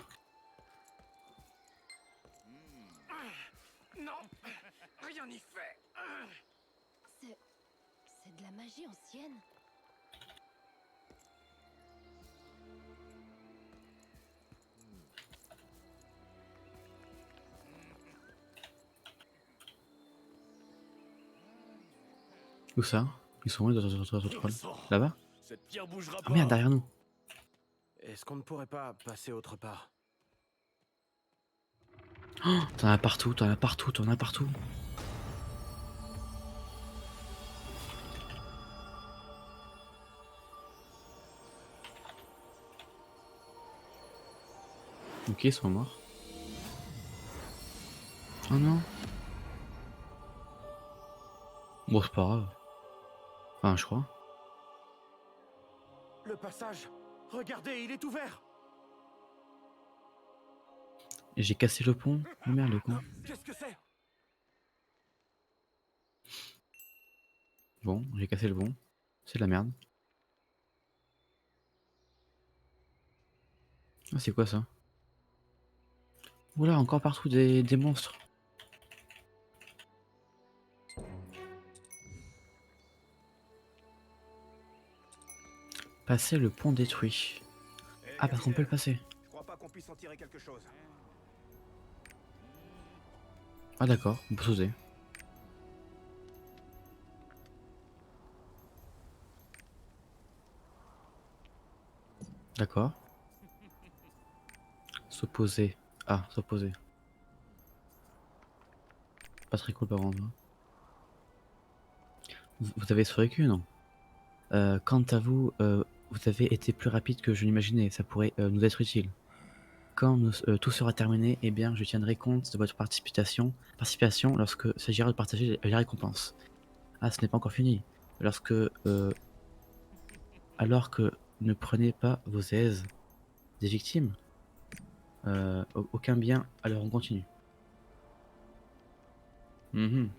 F: Non, rien n'y fait.
D: C'est de la magie ancienne.
B: Où ça? Ils sont où les autres trolls? Là-bas?
E: Cette pierre bougera
B: Ah
E: pas.
B: merde, derrière nous!
F: Est-ce qu'on ne pourrait pas passer autre part?
B: Oh, t'en as partout, t'en as partout, t'en as partout! Ok, ils sont morts. Oh non! Bon, c'est pas grave. Enfin, je crois.
F: Le passage. Regardez, il est ouvert.
B: Et j'ai cassé le pont. Oh merde, le con.
F: Qu'est-ce que c'est?
B: Bon, j'ai cassé le pont. C'est de la merde. Ah, c'est quoi ça? Oula, encore partout des monstres. Passer le pont détruit. Ah, parce qu'on peut le passer.
F: Je crois pas qu'on puisse en tirer quelque chose.
B: Ah d'accord, on peut sauter. D'accord. S'opposer. Ah, s'opposer. Pas très cool par contre. Hein. Vous avez survécu, non? Quant à vous, vous avez été plus rapide que je l'imaginais, ça pourrait nous être utile. Quand tout sera terminé, eh bien, je tiendrai compte de votre participation lorsque s'agira de partager les récompenses. Ah, ce n'est pas encore fini. Alors que ne prenez pas vos aises des victimes, aucun bien, alors on continue. Mhm.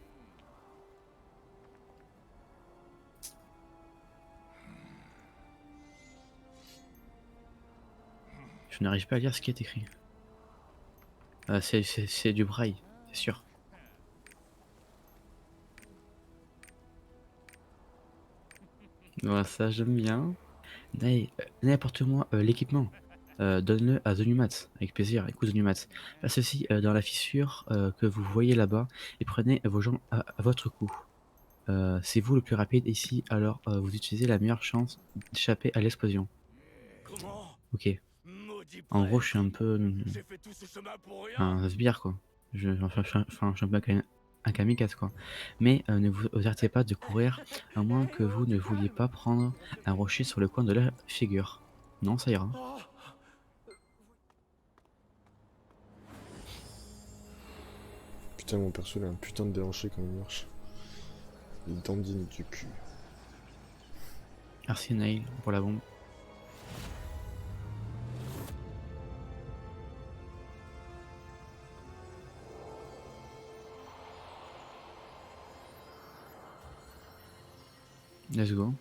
B: Je n'arrive pas à lire ce qui est écrit. C'est du braille, c'est sûr. Voilà, ça j'aime bien. Nay, apporte-moi l'équipement. Donne-le à The Numat, avec plaisir. Écoute The Numat. Place ceci dans la fissure que vous voyez là-bas et prenez vos gens à votre cou. C'est vous le plus rapide ici, alors vous utilisez la meilleure chance d'échapper à l'explosion.
E: Comment?
B: Ok.
E: Maudit
B: En gros, je suis
E: prêtre.
B: un peu
E: J'ai fait tout ce chemin pour rien.
B: un sbire quoi. Je suis un peu un kamikaze quoi. Mais ne vous arrêtez pas de courir, à moins que vous ne vouliez pas prendre un rocher sur le coin de la figure. Non, ça ira.
F: Oh,
A: Putain, mon perso, il a un putain de déhanché quand il marche. Il dandine du cul.
B: Merci Nail pour la bombe. Let's go.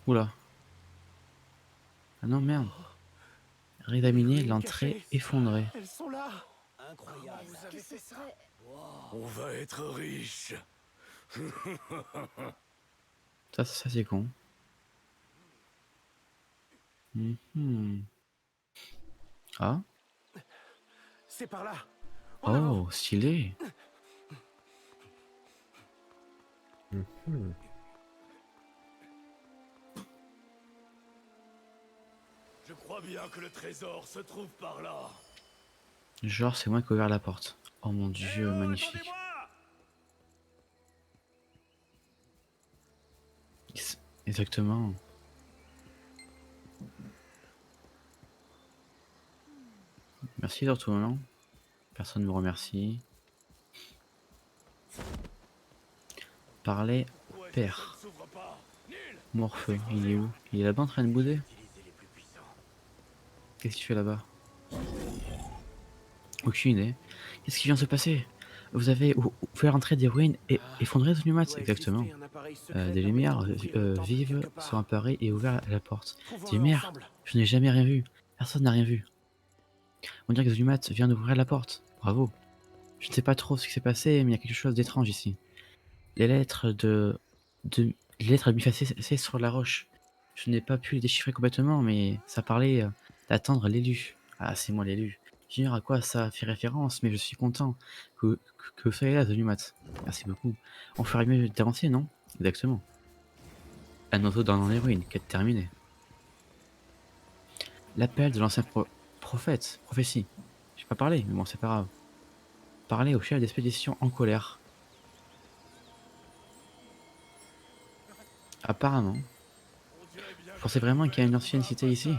B: Oula. Ah non, merde. Rédaminer l'entrée effondrée.
F: elles sont là.
C: Incroyable.
F: Vous avez fait ça?
E: On va être riche.
B: Ça c'est con. Mhm. Ah.
F: C'est par là. En avant.
B: Oh, stylé.
A: Mhm.
E: Je crois bien que le trésor se trouve par là.
B: Genre, c'est moi qui ai ouvert la porte. Oh mon dieu,
E: Eh oh,
B: magnifique.
E: attendez-moi.
B: Exactement. Merci surtout, non? Personne ne me remercie. Parlez au
E: Ouais,
B: père.
E: ça ne s'ouvre pas. Nul.
B: Morpheux, il est où? Il est là-bas en train de bouder?
C: Utiliser les plus puissants.
B: Qu'est-ce qu'il fait là-bas? Aucune idée. Qu'est-ce qui vient de se passer? Vous avez fait rentrer des ruines et effondré The Numat?
F: Doit
B: Exactement.
F: exister un appareil secret
B: Des
F: permettant
B: lumières
F: de détruire le temple
B: vives
F: quelque part.
B: sont apparues et ouvert la porte.
F: Trouvons-le
B: Des lumières?
F: ensemble.
B: Je n'ai jamais rien vu. Personne n'a rien vu. On dirait que The Numat vient d'ouvrir la porte. Bravo. Je ne sais pas trop ce qui s'est passé, mais il y a quelque chose d'étrange ici. Les lettres les lettres bifacées sur la roche. Je n'ai pas pu les déchiffrer complètement, mais ça parlait d'attendre l'élu. Ah, c'est moi l'élu. J'ignore à quoi ça fait référence, mais je suis content que vous soyez là, The Numat. Merci beaucoup. On ferait mieux d'avancer, non? Exactement. Un oiseau dans les ruines, quête terminée. L'appel de l'ancien prophétie. J'ai pas parlé, mais bon, c'est pas grave. Parler au chef d'expédition en colère. Apparemment.
E: On dirait bien
B: Vous pensez vraiment qu'il y a une ancienne cité ici?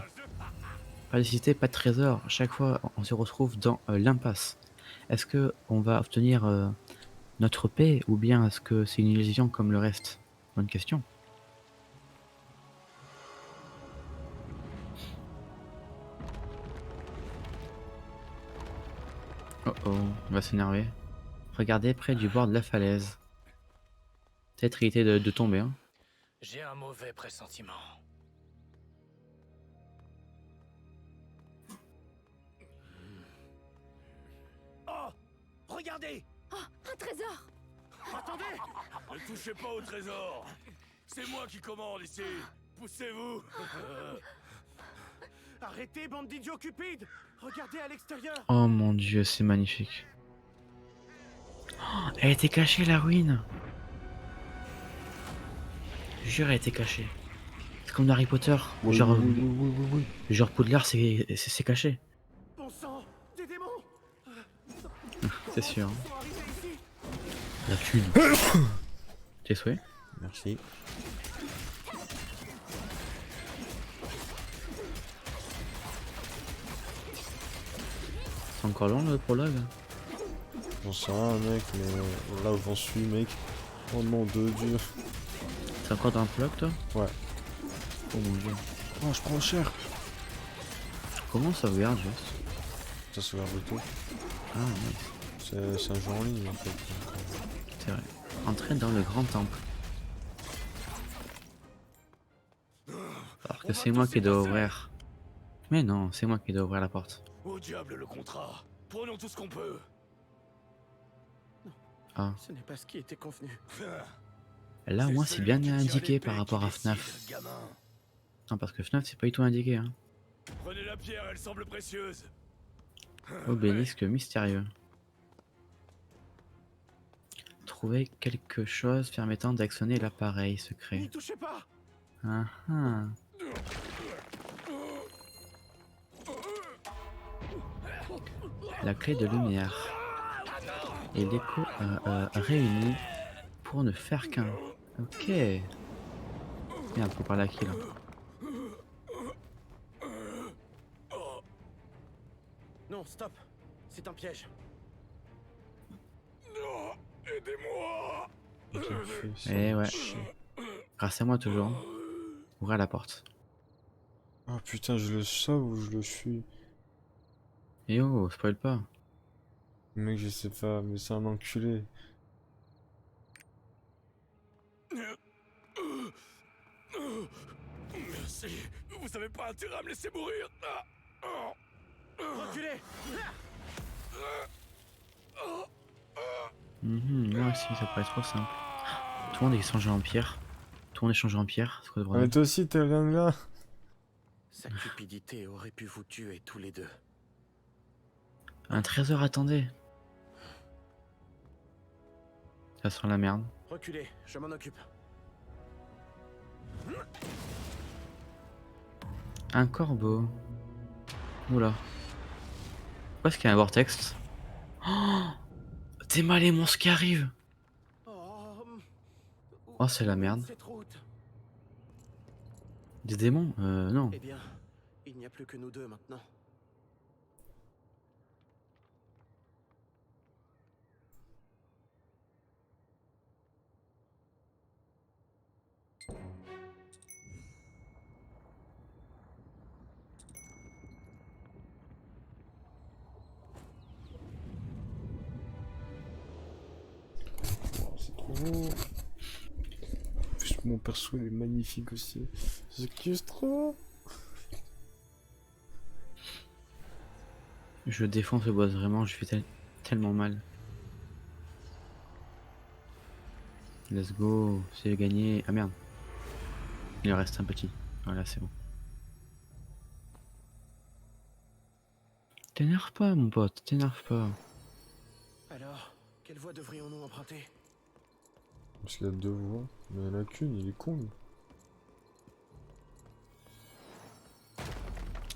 B: Pas de cité, pas de trésor. Chaque fois, on se retrouve dans l'impasse. Est-ce que on va obtenir notre paix ou bien est-ce que c'est une illusion comme le reste? Bonne question. Oh oh, on va s'énerver. Regardez près du bord de la falaise. Peut-être il était de tomber, hein.
G: J'ai un mauvais pressentiment.
F: Oh, regardez.
D: Un trésor!
F: Attendez.
E: Ne touchez pas au trésor. C'est moi qui commande ici. Poussez-vous.
F: Arrêtez, bande d'idiots cupides. Regardez à l'extérieur.
B: Oh mon dieu, c'est magnifique. Oh, elle était cachée la ruine. Je jure, elle était cachée. C'est comme dans Harry Potter. Genre, genre Poudlard, c'est caché.
F: Bon sang, des démons.
B: C'est sûr.
F: Ils sont arrivés ici.
B: La thune. Tes souhaits?
A: Merci.
B: encore long le prologue?
A: J'en sais rien, mec, mais là où j'en suis, mec. Oh non, de Dieu.
B: T'es encore dans le prologue toi?
A: Ouais.
B: Oh mon dieu.
A: Oh, je prends cher.
B: Comment ça regarde juste?
A: Ça se regarde tout.
B: Ah nice.
A: C'est un jeu en ligne en fait. Donc,
B: C'est vrai. Entrer dans le grand temple. Alors que c'est moi qui dois ouvrir. Mais non, c'est moi qui dois ouvrir la porte.
E: Au diable le contrat. Prenons tout ce qu'on peut.
B: Ah.
F: Ce n'est pas ce qui était convenu.
B: Là au moins c'est bien indiqué par rapport à
E: FNAF.
B: FNAF. Non parce que FNAF c'est pas du tout indiqué hein.
E: Prenez la pierre, elle semble précieuse.
B: Obélisque mystérieux. Trouver quelque chose permettant d'actionner l'appareil secret.
F: N'y touchez pas.
B: Ah ah. La clé de lumière. Et l'écho réunis pour ne faire qu'un. Ok. Merde, faut parler à qui là?
F: Non, stop. C'est un piège.
E: Non, aidez-moi.
A: bien fait, ça
B: Eh
A: va
B: ouais.
A: chier.
B: Grâce à moi toujours. Ouvrez la porte.
A: Oh putain, je le sauve ou je le fuis?
B: Et oh, spoil pas.
A: Mec, je sais pas, mais c'est un enculé.
E: Merci. Vous avez pas intérêt à me laisser mourir.
F: Reculez.
B: Moi aussi, ça paraît trop simple. Tout le monde est changé en pierre. Tout le monde est changé en pierre. C'est quoi le
A: Ah, mais
B: bordel?
A: toi aussi, t'es rien de là.
F: Sa cupidité aurait pu vous tuer tous les deux.
B: Un trésor, attendez. Ça sent la merde.
F: Reculez, je m'en occupe.
B: Un corbeau. Oula. Pourquoi est-ce qu'il y a un vortex? Oh, t'es mal les monstres qui arrivent. Oh, c'est la merde.
F: Cette route.
B: Des démons? Non.
F: Eh bien, il n'y a plus que nous deux maintenant.
A: Oh, c'est trop beau. En plus, mon perso il est magnifique aussi. Je kiffe trop.
B: Je défends ce boss, vraiment, je fais tellement mal. Let's go, c'est gagné. Ah merde. Il en reste un petit. Voilà, c'est bon. T'énerve pas, mon pote, t'énerve pas.
F: Alors, quelle voie devrions-nous emprunter?
A: Parce qu'il y a deux voix. Mais il y en a qu'une, il est con. lui.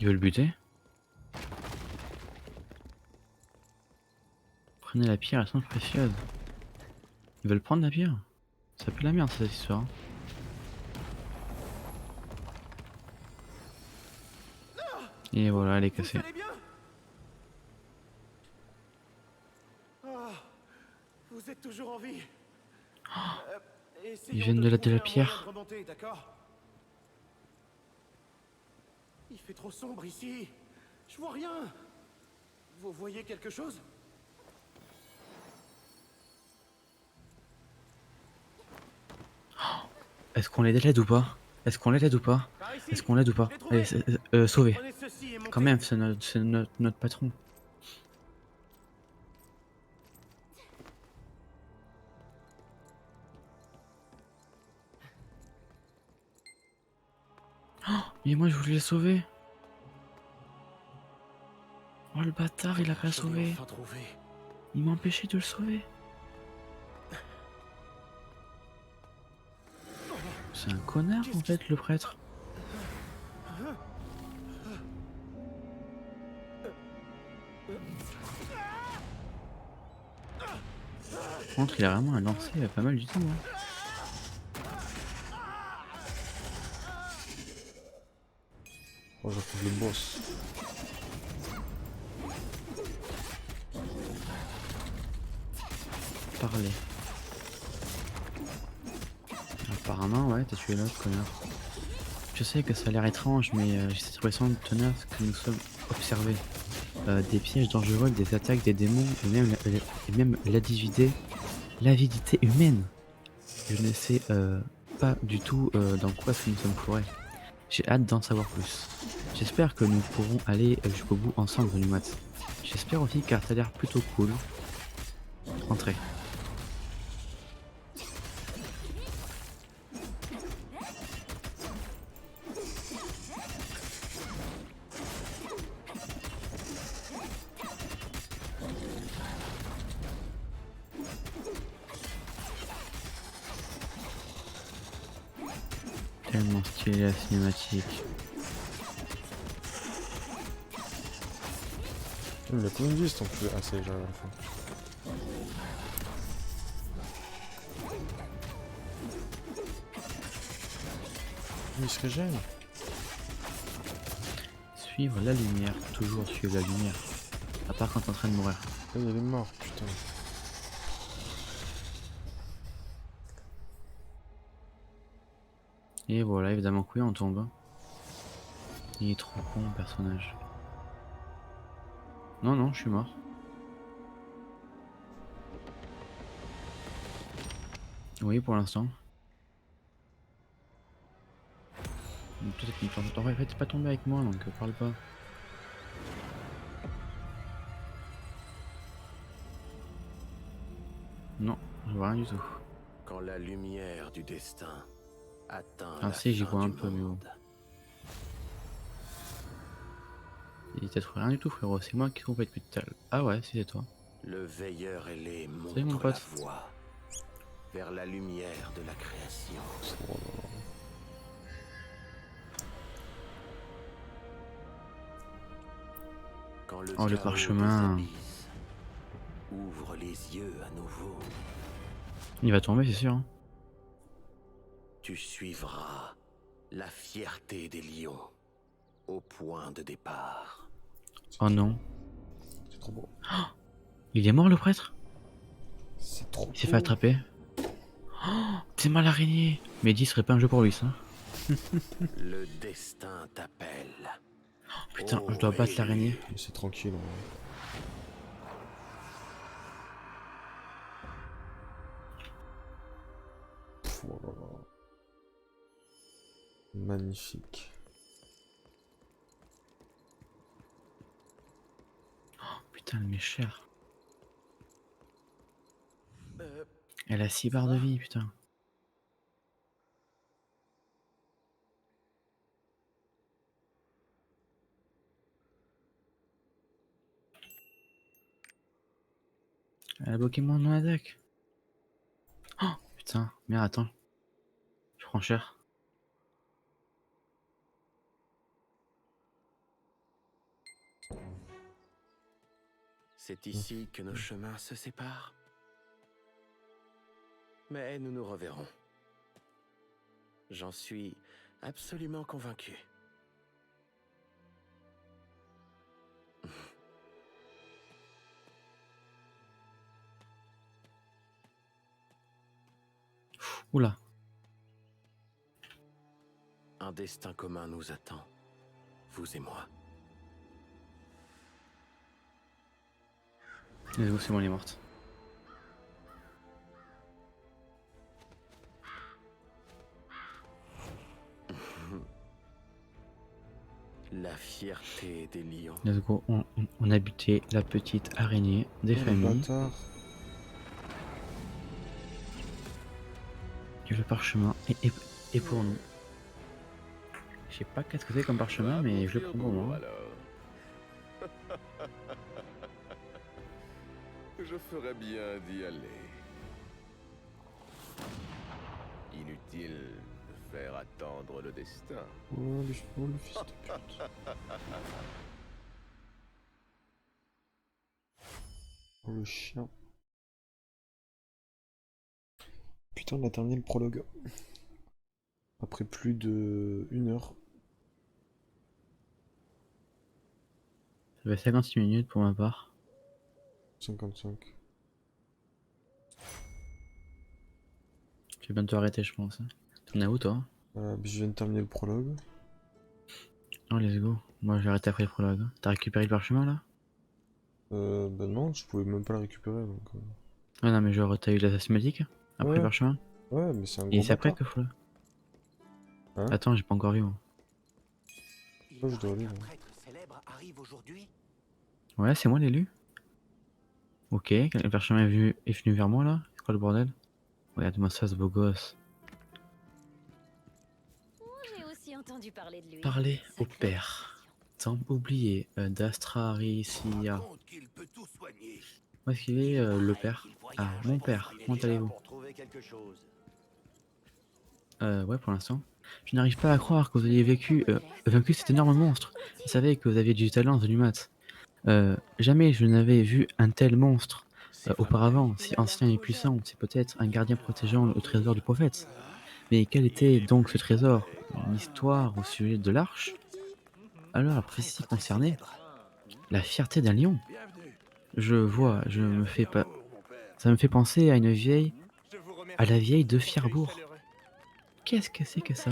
B: Il veut le buter? Prenez la pierre, elle semble précieuse. Ils veulent prendre la pierre? Ça pue la merde cette histoire. Et voilà, elle est cassée.
F: Vous allez bien? Ah, vous êtes toujours en vie.
B: Ils viennent de la pierre.
F: Remonter, d'accord? Il fait trop sombre ici. Je vois rien. Vous voyez quelque chose?
B: Est-ce qu'on l'aide ou pas? Est-ce qu'on l'aide ou pas?
F: Par ici.
B: Est-ce qu'on l'aide ou pas?
F: Je l'ai trouvé.
B: Allez, sauver.
F: Prenez ceci et montez.
B: Quand même, c'est notre patron. Oh, mais moi je voulais le sauver. Oh le bâtard, il a pas
F: Je l'ai
B: sauvé.
F: enfin trouvé.
B: Il m'a empêché de le sauver. C'est un connard en fait le prêtre. Par contre il a vraiment un lancer pas mal du tout. Hein.
A: Oh, j'approuve le boss.
B: parler. Apparemment, ouais, t'as tué l'autre, connard. Je sais que ça a l'air étrange, mais j'ai cette impression tenace que nous sommes observés. Des pièges dangereux, des attaques des démons, et même l'avidité humaine. Je ne sais pas du tout dans quoi est-ce que nous sommes fourrés. J'ai hâte d'en savoir plus. J'espère que nous pourrons aller jusqu'au bout ensemble, Numat. J'espère aussi car t'as l'air plutôt cool. Entrez. Tellement stylé la cinématique.
A: Il a combien de vie ce enculé? Ah, ça y est, j'arrive à la fin. Il se régène.
B: Suivre la lumière, toujours suivre la lumière. À part quand t'es en train de mourir.
A: Ah, il est mort, putain.
B: Et voilà, évidemment que oui, on tombe. Il est trop con, le personnage. Non, non, je suis mort. Oui, pour l'instant. Peut-être que t'aurais fait pas tomber avec moi, donc parle pas. Non, je vois rien du tout.
C: Quand la lumière du destin atteint
B: Ah
C: la
B: si, j'y
C: fin
B: vois un
C: du
B: peu, mais bon.
C: monde,
B: Il t'a trouvé rien du tout, frérot. C'est moi qui trouve être putain. Ah ouais, si c'est toi.
C: le veilleur ailé
B: Salut, mon
C: montre la
B: pote.
C: voie vers la lumière de la création.
A: Oh là là.
C: Quand le
B: Oh, le
C: chaos
B: parchemin.
C: des abysses ouvre les yeux à nouveau,
B: Il va tomber, c'est sûr. Hein.
C: tu suivras la fierté des lions au point de départ.
B: Oh non.
A: C'est trop beau.
B: Il est mort, le prêtre?
A: C'est trop beau.
B: Il s'est fait attraper. Oh, c'est mal araignée. Mehdi serait pas un jeu pour lui, ça.
C: Le destin t'appelle.
B: Putain, je dois battre l'araignée.
A: C'est tranquille. Oh là là. Magnifique.
B: Putain, elle m'est chère. Elle a 6 barres de vie, putain. Elle a bloqué mon attaque. Oh, putain, merde, attends. Je prends cher.
C: C'est ici que nos chemins se séparent. Mais nous nous reverrons. J'en suis absolument convaincu.
B: Oula.
C: Un destin commun nous attend, vous et moi.
B: Let's go, c'est bon, elle est morte.
C: La fierté des lions.
B: Let's go, on a buté la petite araignée des
A: Oh, le
B: familles.
A: bâtard.
B: Et le parchemin est pour nous. Je sais pas qu'est-ce que c'est comme parchemin, mais je le prends pour moi.
E: Je ferais bien d'y aller. Inutile de faire attendre le destin.
A: Oh, le fils de pute. Oh, le chien. Putain, on a terminé le prologue. Après plus de 1 heure.
B: Ça fait 56 minutes pour ma part.
A: 55.
B: vais bientôt arrêter, je pense. T'en es où, toi?
A: Je viens de terminer le prologue.
B: Oh, let's go. Moi, j'ai arrêté après le prologue. T'as récupéré le parchemin, là?
A: Bah non, je pouvais même pas le récupérer donc.
B: Ouais, non, mais genre, t'as eu la cinématique après le
A: Ouais,
B: parchemin?
A: ouais, mais c'est un
B: Et
A: gros
B: c'est après
A: bâtard.
B: que faut le...
A: Hein?
B: Attends, j'ai pas encore vu, moi.
A: Oh, je dois aller, là.
F: prêtre célèbre arrive aujourd'hui.
B: Ouais, c'est moi l'élu. Ok, le parchemin est venu vers moi, là. C'est quoi le bordel? Regarde-moi ça, ce beau gosse.
D: J'ai aussi entendu parler de lui.
B: Parler au
D: Sacré
B: père. Sans oublier d'Astraricia.
C: Compte qu'il peut tout soigner.
B: Où est-ce qu'il est, le père? Ah, mon père, comment allez-vous?
F: Pour trouver quelque chose.
B: Ouais, pour l'instant. Je n'arrive pas à croire que vous ayez vaincu cet énorme monstre. Je savais que vous aviez du talent, Zulumat. Jamais je n'avais vu un tel monstre auparavant, si ancien et puissant. C'est peut-être un gardien protégeant le trésor du prophète. Mais quel était donc ce trésor? Une histoire au sujet de l'arche? Alors la prophétie concernait la fierté d'un lion. Je vois, ça me fait penser à une vieille, à la vieille de Fierbourg. Qu'est-ce que c'est que ça?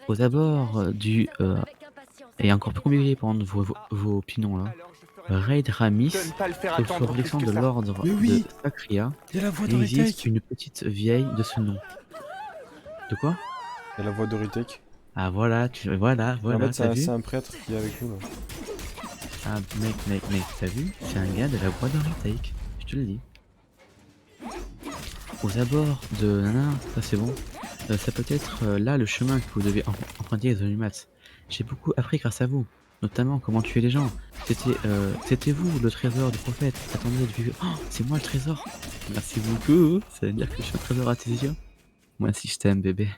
B: Aux abords du et encore plus compliqué pour prendre vos opinions là. Raid Ramis, sous protection de l'ordre
A: Mais oui,
B: de Sacria,
A: il y a la voix de
B: il existe
A: Retake.
B: une petite vieille de ce nom. De quoi?
A: Il y a la voix de Retake.
B: Ah voilà, voilà,
A: En fait,
B: t'as vu?
A: c'est un prêtre qui est avec nous là.
B: Ah mec, t'as vu? C'est un gars de la voix de Retake, je te le dis. Aux abords de Nana, ça c'est bon. Ça peut être là le chemin que vous devez emprunter les Olumat. J'ai beaucoup appris grâce à vous, notamment comment tuer les gens. C'était vous le trésor du prophète. Attendez, oh, c'est moi le trésor. Merci beaucoup. Ça veut dire que je suis un trésor à tes yeux. Moi si je t'aime bébé.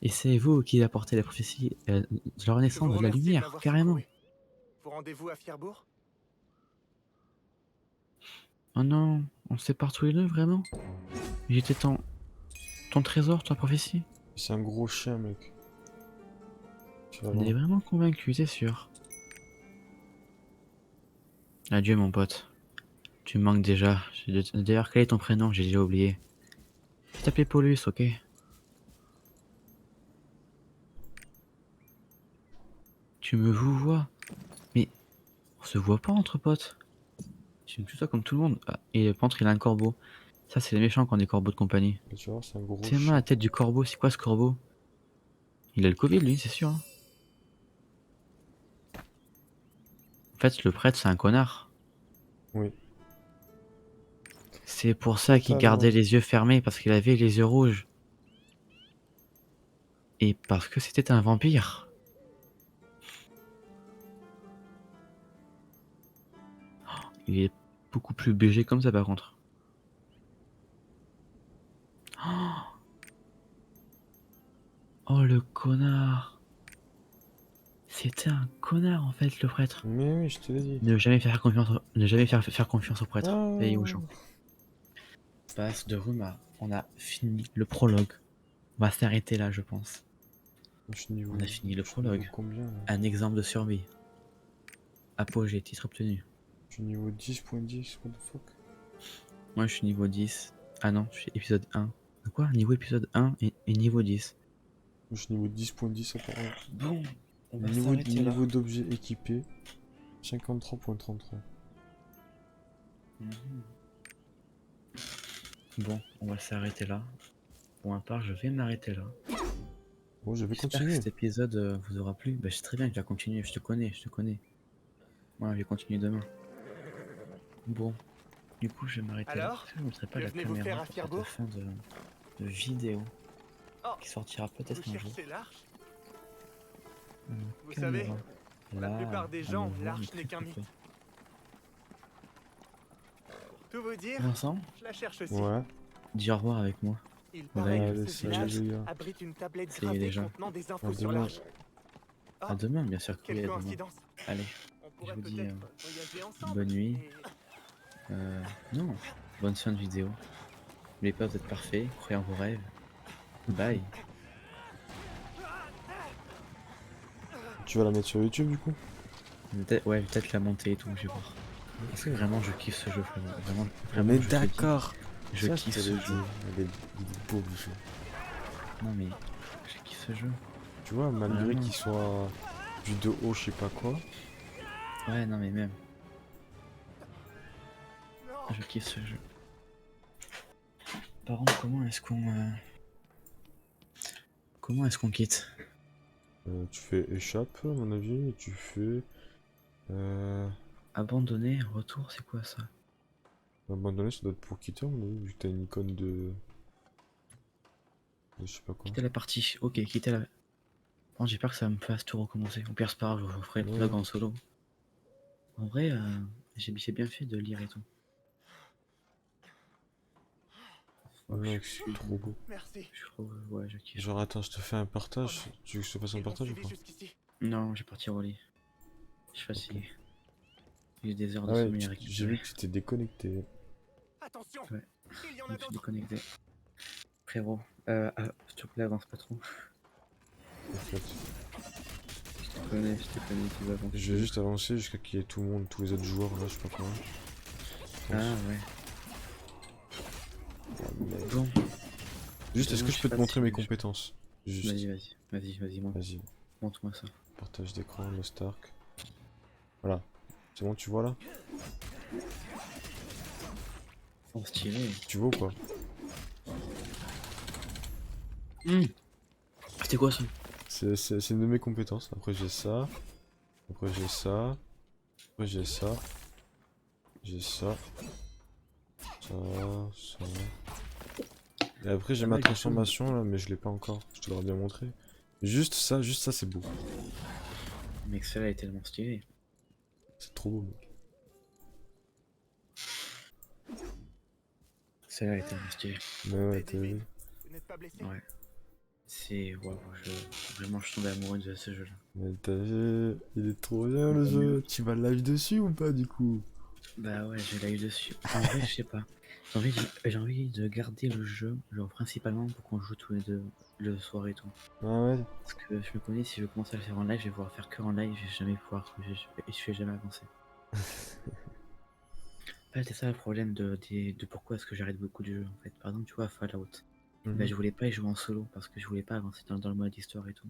B: Et c'est vous qui apportez la prophétie de la renaissance de la lumière, carrément.
F: Vous rendez-vous à Fierbourg?
B: Oh non, on se sépare tous les deux vraiment? J'étais ton trésor, ta prophétie?
A: C'est un gros chien, mec. Tu vas
B: On est
A: voir.
B: vraiment convaincu, c'est sûr. Adieu mon pote. Tu me manques déjà. D'ailleurs, quel est ton prénom? J'ai déjà oublié. Je t'appelais Paulus, ok? Tu me vois? Mais on se voit pas entre potes. Tu me tutoies comme tout le monde. Ah, et le peintre, il a un corbeau. Ça, c'est les méchants qui ont des corbeaux de compagnie.
A: Et tu vois, c'est un gros
B: C'est moi
A: chien.
B: la tête du corbeau. C'est quoi ce corbeau? Il a le Covid, lui, c'est sûr. Hein. En fait, le prêtre, c'est un connard.
A: Oui.
B: C'est pour ça qu'il gardait les yeux fermés, parce qu'il avait les yeux rouges. Et parce que c'était un vampire. Oh, il est beaucoup plus BG comme ça par contre. Oh le connard. C'était un connard en fait le prêtre.
A: Mais oui, je te l'ai dit.
B: Ne jamais faire confiance au prêtre.
A: Ah.
B: Et aux gens. Passe de Ruma. On a fini le prologue. On va s'arrêter là je pense.
A: Je suis niveau...
B: On a fini le
A: je suis niveau
B: prologue.
A: combien là?
B: Un exemple de survie. Apogée, titre obtenu.
A: Je suis niveau 10.10, what the fuck?
B: Moi je suis niveau 10. Ah non, je suis épisode 1. Quoi? Niveau épisode 1 et niveau 10.
A: Je suis niveau 10.10 apparemment.
B: Bon, on va
A: Niveau,
B: s'arrêter là.
A: niveau d'objet équipé 53.33.
B: Bon, on va s'arrêter là. Pour ma part, je vais m'arrêter là.
A: Bon, je vais
B: J'espère que
A: continuer.
B: cet épisode vous aura plu. Bah, je sais très bien que je vais continuer, je te connais. Moi, je vais continuer demain. Bon, du coup, je vais m'arrêter là.
F: Alors,
B: Est-ce que je ne mettrai pas la
F: que venez-vous faire
B: caméra
F: à
B: pour
F: Fierbourg?
B: cette fin de vidéo
F: Oh,
B: qui sortira peut-être
F: vous
B: un jour.
F: cherchez l'arche?
B: Euh,
F: Vous
B: caméra.
F: savez, pour la
B: Là,
F: plupart des
B: on
F: gens,
B: me voit,
F: l'arche
B: mais
F: n'est qu'un
B: très
F: mythe.
B: peu.
F: Pour tout vous dire,
B: Vincent,
F: je la cherche aussi.
A: Ouais.
B: dis au revoir avec moi.
F: Il paraît
B: Ouais,
F: que
A: Allez,
F: ce
A: salut
F: village
A: les gars.
F: abrite une tablette
B: Salut
F: gravée
B: les gens.
F: contenant des infos
A: À
F: sur
A: demain.
F: l'arche. Ah,
B: À demain, bien sûr que oui,
F: quelle
B: à demain.
F: coïncidence.
B: Allez,
F: On pourrait
B: vous dis,
F: peut-être voyager ensemble.
B: bonne nuit.
F: Et-
B: Non, bonne fin de vidéo. N'oubliez pas, vous êtes parfait, croyez en vos rêves. Bye.
A: Tu vas la mettre sur YouTube du coup?
B: Ouais, peut-être la monter et tout, je vais voir. Parce que vraiment, je kiffe ce jeu, vraiment. Vraiment,
A: Mais
B: je te le dis.
A: d'accord.
B: Je
A: Ça,
B: kiffe
A: je te
B: ce
A: l'ai
B: jeu.
A: dit. Il est beau le jeu.
B: Non mais, je kiffe ce jeu.
A: Tu vois, malgré
B: Vraiment.
A: qu'il soit vu de haut, je sais pas quoi.
B: Ouais, non mais même. Je kiffe ce jeu. Par contre, comment est-ce qu'on quitte?
A: Tu fais échappe, à mon avis, et tu fais.
B: Abandonner, retour, c'est quoi ça?
A: Abandonner, ça doit être pour quitter, à mon avis, vu que t'as une icône de je sais pas quoi.
B: Quitter la partie. Ok, quitter la. Bon, j'ai peur que ça me fasse tout recommencer. Au pire, c'est pas grave, je ferai le
A: Ouais.
B: vlog en solo. En vrai, j'ai bien fait de lire et tout. Oh,
A: Mec, c'est trop beau.
F: Merci.
B: je trouve, ouais, je kiffe.
A: Genre, attends, je te fais un partage. Tu veux que je te fasse un
F: Ils m'ont
A: partage ou
F: suivi
A: pas?
F: jusqu'ici.
B: Non, je vais partir au lit. Je suis fatigué. J'ai des heures
A: Ah
B: de
A: ouais,
B: sommeil à
A: j'ai vu
B: récupérer.
A: que tu t'es déconnecté.
F: Attention,
B: Ouais.
F: il y en
B: Je
F: a
B: me suis
F: d'autres.
B: déconnecté. Frérot, s'il te plaît, avance pas trop.
A: En fait.
B: Je te connais, tu vas avancer.
A: Je vais juste avancer jusqu'à qu'il y ait tout le monde, tous les autres joueurs là, je sais pas comment.
B: Ah ouais.
A: Mec.
B: Bon,
A: Juste, est-ce que je peux te montrer mes
B: fatigué,
A: compétences? Juste.
B: vas-y,
A: Vas-y.
B: montre-moi ça.
A: Partage d'écran, le Stark. Voilà. C'est bon, tu vois là?
B: Oh, stylé.
A: Tu vois ou pas?
B: C'était quoi ça?
A: C'est une de mes compétences. Après j'ai ça. Après j'ai ça. Après j'ai ça. J'ai ça. Ça. Ça. Et après j'ai
B: Pas
A: ma
B: mal de
A: transformation là, mais je l'ai pas encore. Je te l'aurais bien montré. Juste ça c'est beau.
B: Mec, celle-là est tellement stylée.
A: C'est trop beau, mec.
B: Celle-là est tellement stylée.
A: Mais ouais, t'as vu.
F: Vous n'êtes pas blessé?
B: Ouais. C'est. Waouh, vraiment, je suis tombé amoureux de ce jeu-là.
A: Mais t'as vu, il est trop bien le jeu. Tu vas live dessus ou pas du coup?
B: Bah ouais, je l'ai eu dessus. En vrai, je sais pas. J'ai envie de garder le jeu, genre principalement pour qu'on joue tous les deux le soir et tout.
A: Ah ouais.
B: Parce que je me connais, si je commence à le faire en live, je vais pouvoir faire que en live, je vais jamais pouvoir, je vais jamais avancer. En fait, c'est ça le problème de pourquoi est-ce que j'arrête beaucoup de jeux en fait. Par exemple, tu vois, Fallout. Bah,
A: Mhm.
B: je voulais pas y jouer en solo parce que je voulais pas avancer dans le mode histoire et tout.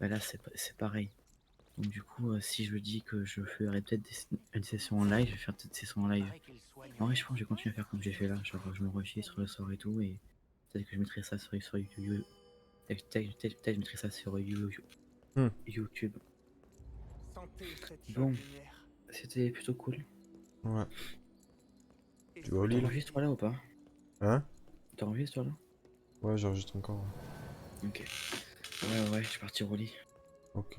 B: Bah là, c'est pareil. Donc du coup, si je dis que je ferai peut-être une session en live, je vais faire peut-être une session en live. En vrai, je pense que je vais continuer à faire comme j'ai fait là. Genre, je me sur le soir et tout, et peut-être que je mettrai ça sur YouTube. Peut-être je mettrai ça sur
A: Hmm.
B: YouTube.
F: Sentez cette
B: Bon.
F: chaude lumière.
B: C'était plutôt cool.
A: Ouais.
F: Et
A: Tu vas au lit là?
B: T'enregistres toi là ou pas?
A: Hein?
B: T'enregistres toi là?
A: Ouais, j'enregistre encore.
B: Ok. Ouais, je vais partir au lit.
A: Ok.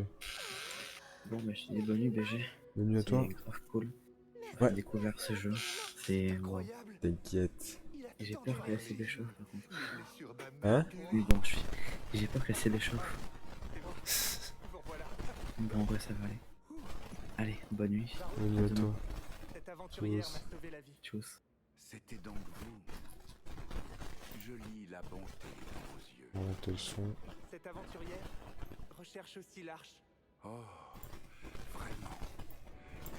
B: Bon, bah, je te dis bonne nuit, BG.
A: Bonne nuit à toi.
B: C'est grave cool.
A: Ouais.
B: J'ai découvert ce jeu. C'est wow.
F: incroyable.
A: T'inquiète.
F: Il a
B: Et j'ai
F: tant
B: peur que la
F: voyagé.
B: CB chauffe par contre.
F: Sur ma
A: Hein?
B: Mais bon, j'ai peur que la CB chauffe.
F: Bon, voilà.
B: Bon, en vrai, ça va aller. Allez, bonne nuit.
A: Bonne nuit à
B: demain.
A: toi.
F: Cette aventurière
A: Tchuss.
F: m'a sauvé la vie.
B: Tchuss.
C: C'était donc vous. Je lis la bonté dans vos yeux.
A: Voilà, t'as le son.
F: Cette aventurière recherche aussi l'arche.
C: Oh, vraiment.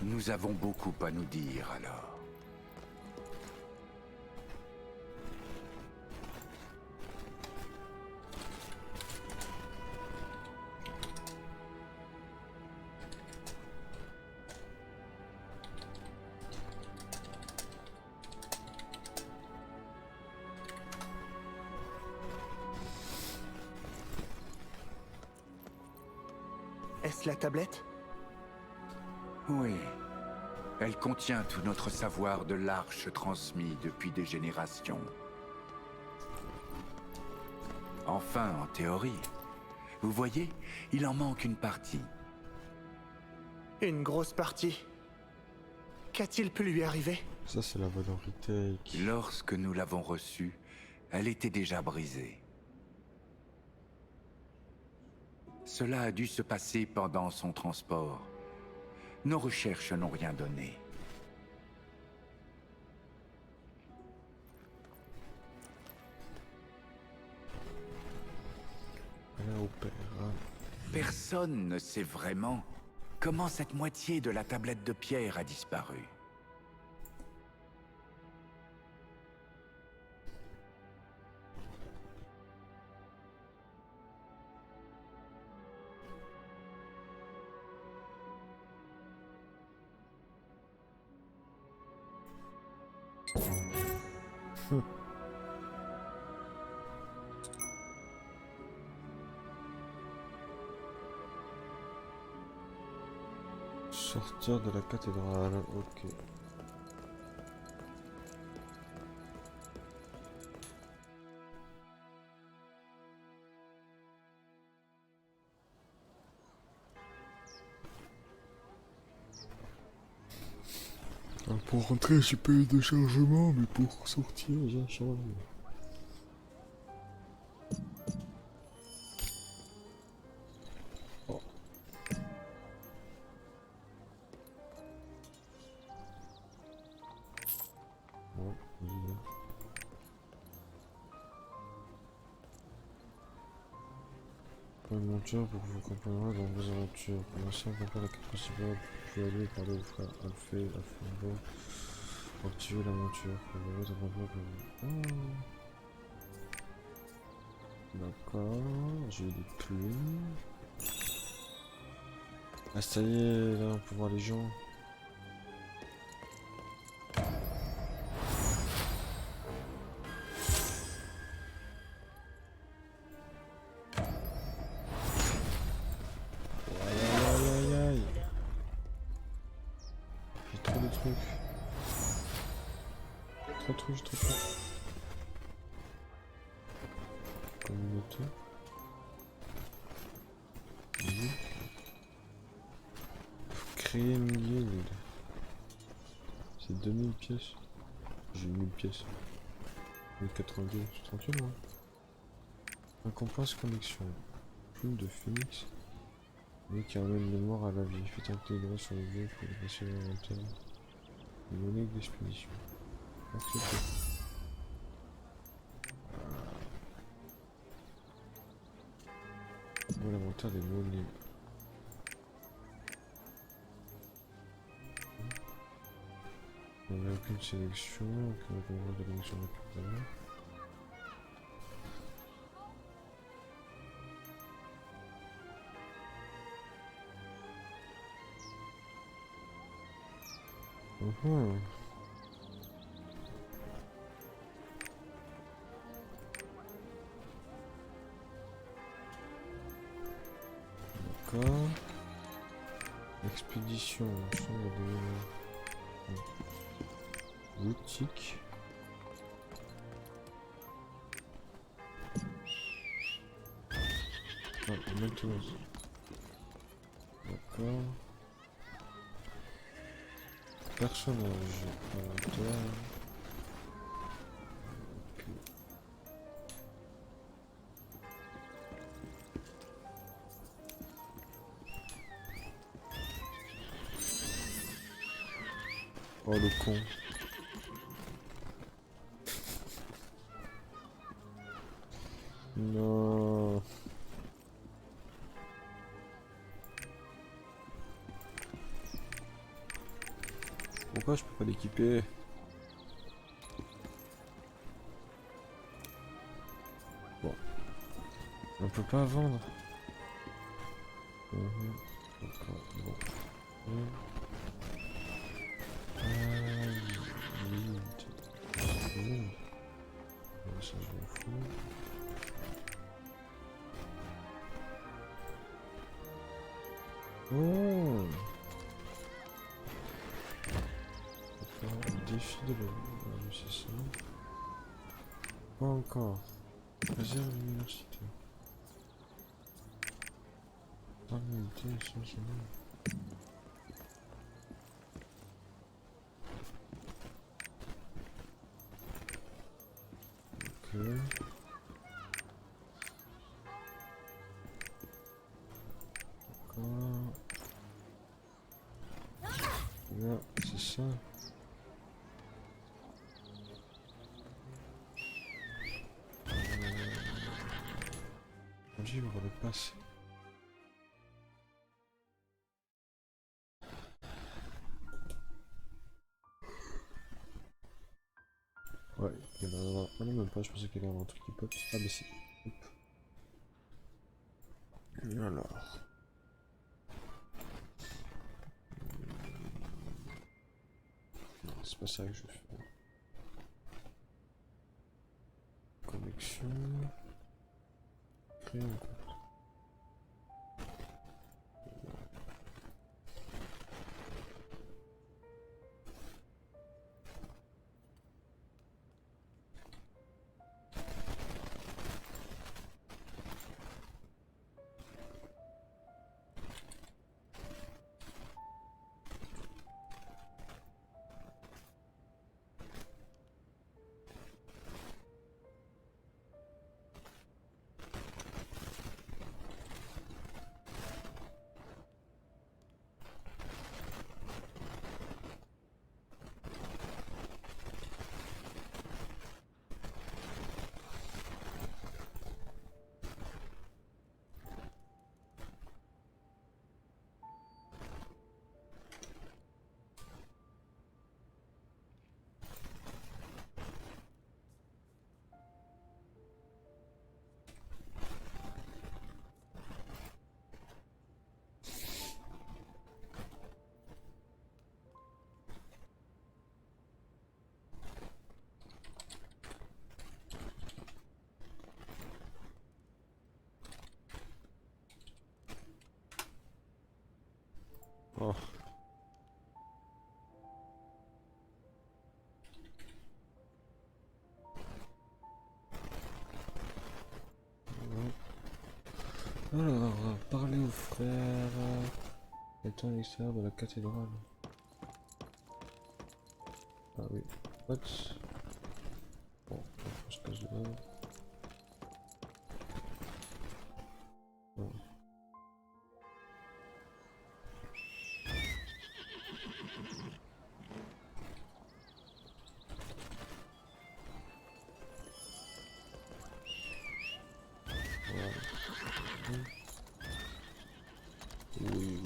C: Nous avons beaucoup à nous dire alors.
F: Est-ce la tablette?
C: Oui. Elle contient tout notre savoir de l'arche transmis depuis des générations. Enfin, en théorie. Vous voyez, il en manque une partie.
F: Une grosse partie. Qu'a-t-il pu lui arriver?
A: Ça, c'est la voix d'un retake.
C: Lorsque nous l'avons reçue, elle était déjà brisée. Cela a dû se passer pendant son transport. Nos recherches n'ont rien donné.
A: Opéra.
C: Personne ne sait vraiment comment cette moitié de la tablette de pierre a disparu.
A: Sortir de la cathédrale, ok. Pour rentrer, j'ai pas eu de chargement, mais pour sortir, j'ai un chargement. Oh. Bon, il est là. Pour une monture, pour que vous compreniez dans vos aventures. Commencez à comprendre la quête principale. Vous pouvez aller parler au frère Alphée, Alphonse. Pour activer la monture. Pour vous mettre en place que vous... D'accord, j'ai des plumes. Ah ça y est, là on peut voir les gens. Aïe aïe aïe aïe. J'ai trop de trucs. Trop de trucs, trop de trucs. Communauté. Oui. Créer une guilde. C'est 2000 pièces. J'ai 1000 pièces. 1082, c'est tranquille hein. Récompense connexion. Plume de phoenix. Mais qui ramène les morts à la vie. Faites intégrer sur le jeu pour passer l'inventaire. Monnaie d'expédition. Accepté. Bon, l'inventaire des monnaies. On n'a aucune sélection, aucune récompense de connexion récupérée. D'accord. Expédition, chambre de boutique. Ah, maintenance. D'accord. Personnage. Inventaire. Oh le con. Non. Pourquoi je peux pas l'équiper? Bon. On peut pas vendre. D'accord, bon. Ça, je m'en fous. Oh! D'accord, le défi de la... c'est ça. Pas encore. Réserve l'université. Parminité, essentiellement. Ok. D'accord. Là, c'est ça. Vivre le passé. Ouais, il y en a un. Ah non, même pas, je pensais qu'il y avait un truc qui pop. Ah, mais si. Hop. Alors. Non, c'est pas ça que je veux faire. Création. Créer un compte. Oh. Alors, parler aux frères étant à l'extérieur de la cathédrale. Ah oui. What? Bon, on se casse là. Bon. Voilà. Oui.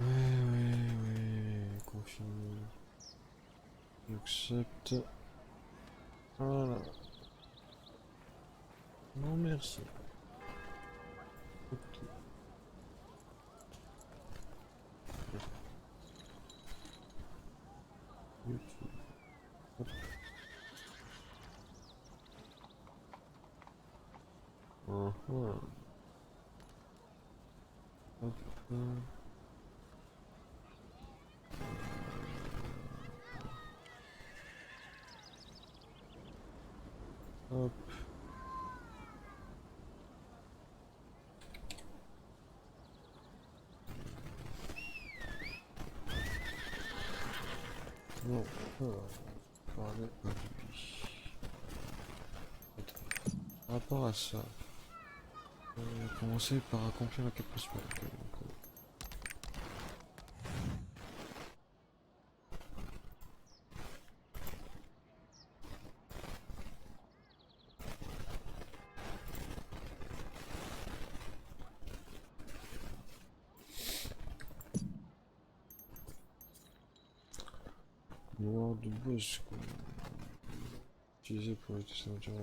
A: Ouais, confirmé. J'accepte. Voilà. Non, merci. Ok. YouTube. Hop. Hop. Hop. Bon, alors, parler à lui. Attends. Par rapport à ça, on va commencer par accomplir la quête principale. Ok, donc, noir de boss, quoi. Utilisé pour les tests naturels.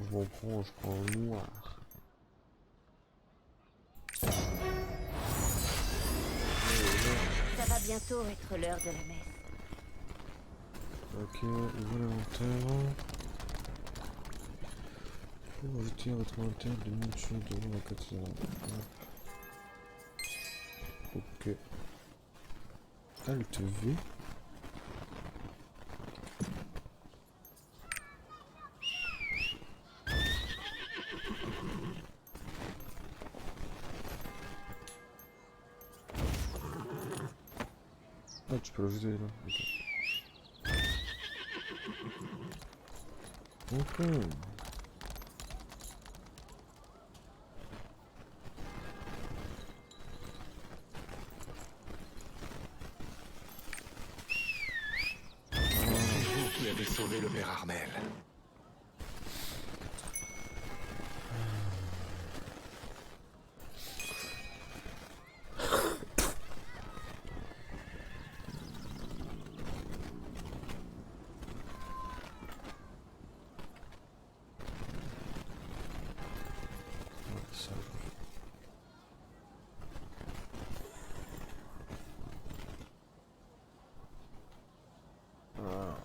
A: Je prends un noir.
H: Ça va bientôt être l'heure de la messe.
A: Ok, ouvre l'inventaire. Pour ajouter à votre inventaire de montures devant la cathédrale. Ok. Alt V. Ah, tu peux l'ajouter là. Ok. Ok.
E: Vous qui avez sauvé le père Armel.
A: Ça. Ah.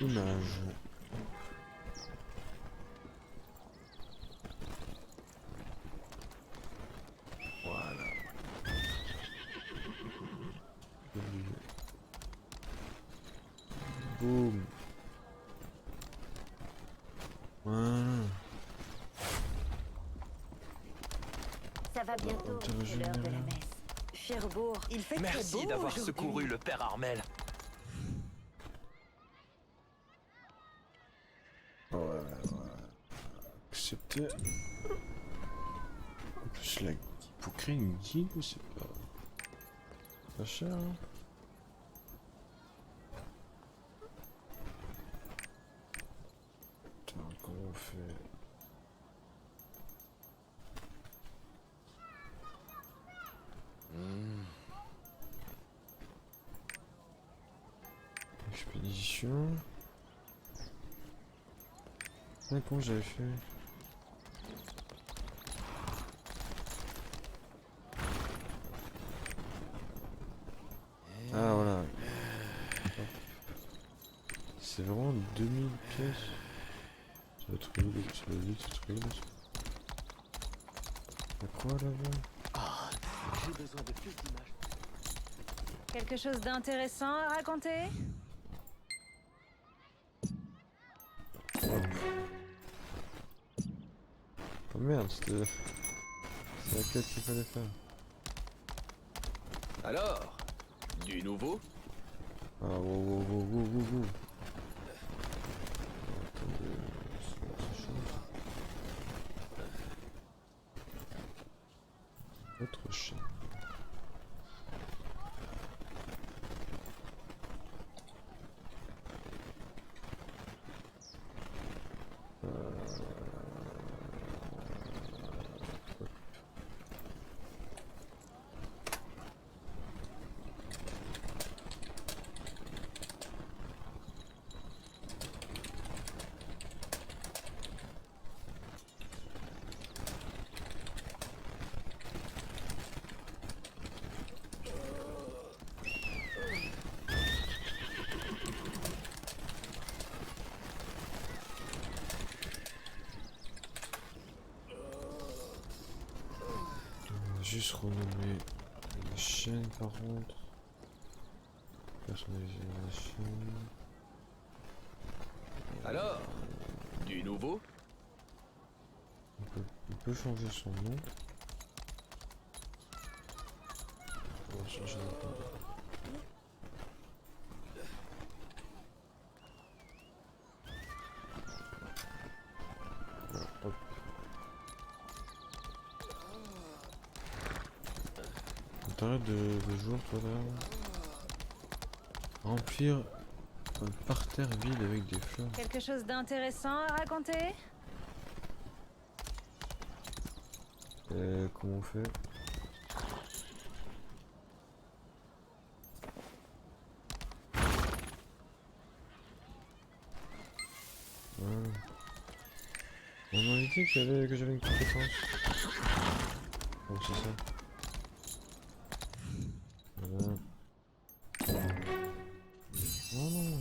A: Image. Voilà. Boum. Voilà.
H: Ça va bientôt
A: Intérêt
H: être l'heure de la
A: général.
H: messe. Cherbourg, il fait très
G: Merci
H: beau
G: d'avoir
H: aujourd'hui.
G: secouru le père Armel.
A: Ouais. Accepter. En plus, là, pour créer une guilde, c'est pas cher. Hein. Putain, comment on fait? Expédition. Ah, comment j'avais fait? Ah voilà. C'est vraiment 2000 pièces. Ça va être où? Ça va vite être où? Y'a quoi là-bas?
F: J'ai besoin de plus d'images.
D: Quelque chose d'intéressant à raconter?
A: Oh merde, c'était la quête qu'il fallait faire.
E: Alors, du nouveau?
A: Ah, wow. Attendez, c'est autre chaîne. Juste renommer la chaîne par contre. Personnaliser la chaîne.
E: Alors, du nouveau?
A: On peut changer son nom. On va changer de nom. Voilà, hop. T'arrêtes de jouer toi là. Remplir un parterre vide avec des fleurs.
D: Quelque chose d'intéressant à raconter?
A: Comment on fait? Voilà. On m'a dit que j'avais une compétence. Oh, c'est ça. Voilà. Voilà.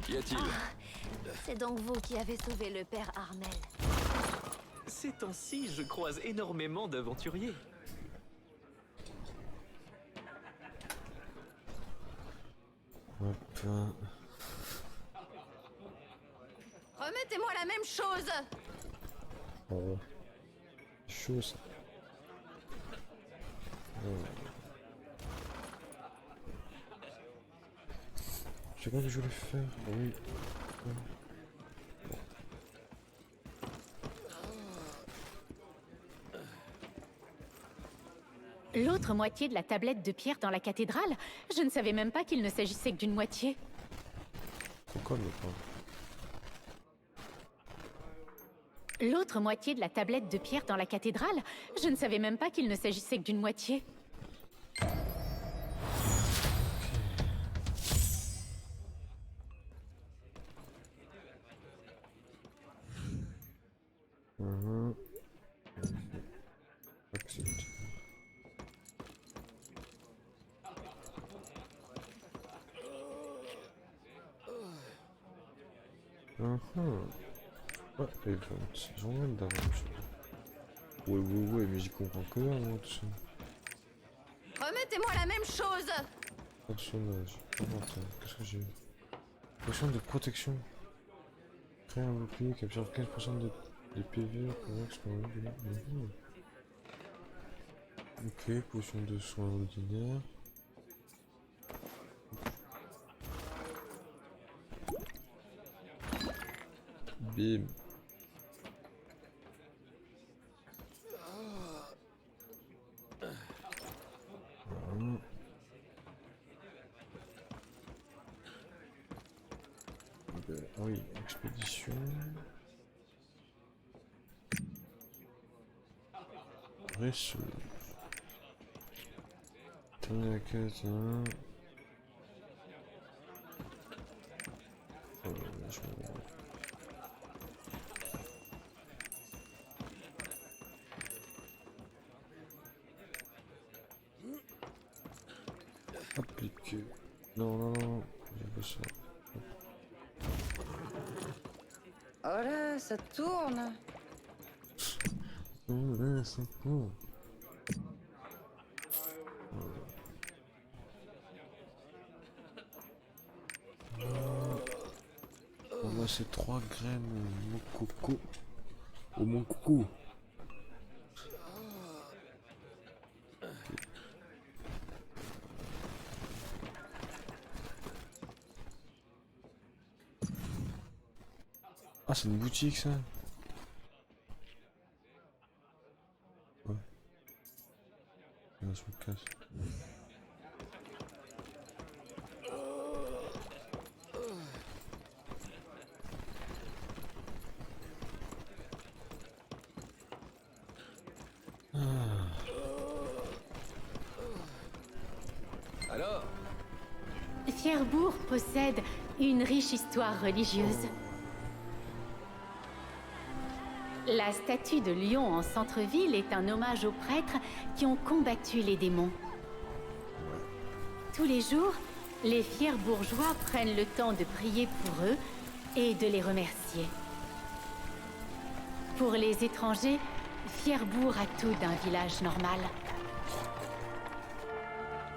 E: Qu'y a-t-il?
H: C'est donc vous qui avez sauvé le père Armel.
I: Ces temps-ci, je croise énormément d'aventuriers.
A: Hop.
H: Remettez-moi la même chose.
A: Oh. Chaud ça. Je sais pas ce que je voulais faire. Ah oui.
D: L'autre moitié de la tablette de pierre dans la cathédrale? Je ne savais même pas qu'il ne s'agissait que d'une moitié.
A: Pourquoi mais pas?
D: L'autre moitié de la tablette de pierre dans la cathédrale? Je ne savais même pas qu'il ne s'agissait que d'une moitié.
A: Accepte. Ouais, event. Journal d'aventure. Ouais, mais j'y comprends que rien, moi, tout ça.
H: Remettez-moi la même chose.
A: Personnage. Inventaire. Qu'est-ce que j'ai eu? Potion de protection. Créer un bouclier qui absorbe 15% des PV pour max pour Ok, potion de soins ordinaire. Bim. Ah oui, expédition. Réseau. Terminer la quête, hein. Oh là là, je me rends. Appliquer. Non, j'ai pas ça.
H: Oh là, ça tourne.
A: Oh là, ça tourne. On va ces 3 graines au mococo. Au mococo. Ah, c'est une boutique ça. Ouais. Là, je me casse.
F: Alors,
D: Fierbourg possède une riche histoire religieuse. La statue de lion en centre-ville est un hommage aux prêtres qui ont combattu les démons. Tous les jours, les fiers bourgeois prennent le temps de prier pour eux et de les remercier. Pour les étrangers, Fierbourg a tout d'un village normal.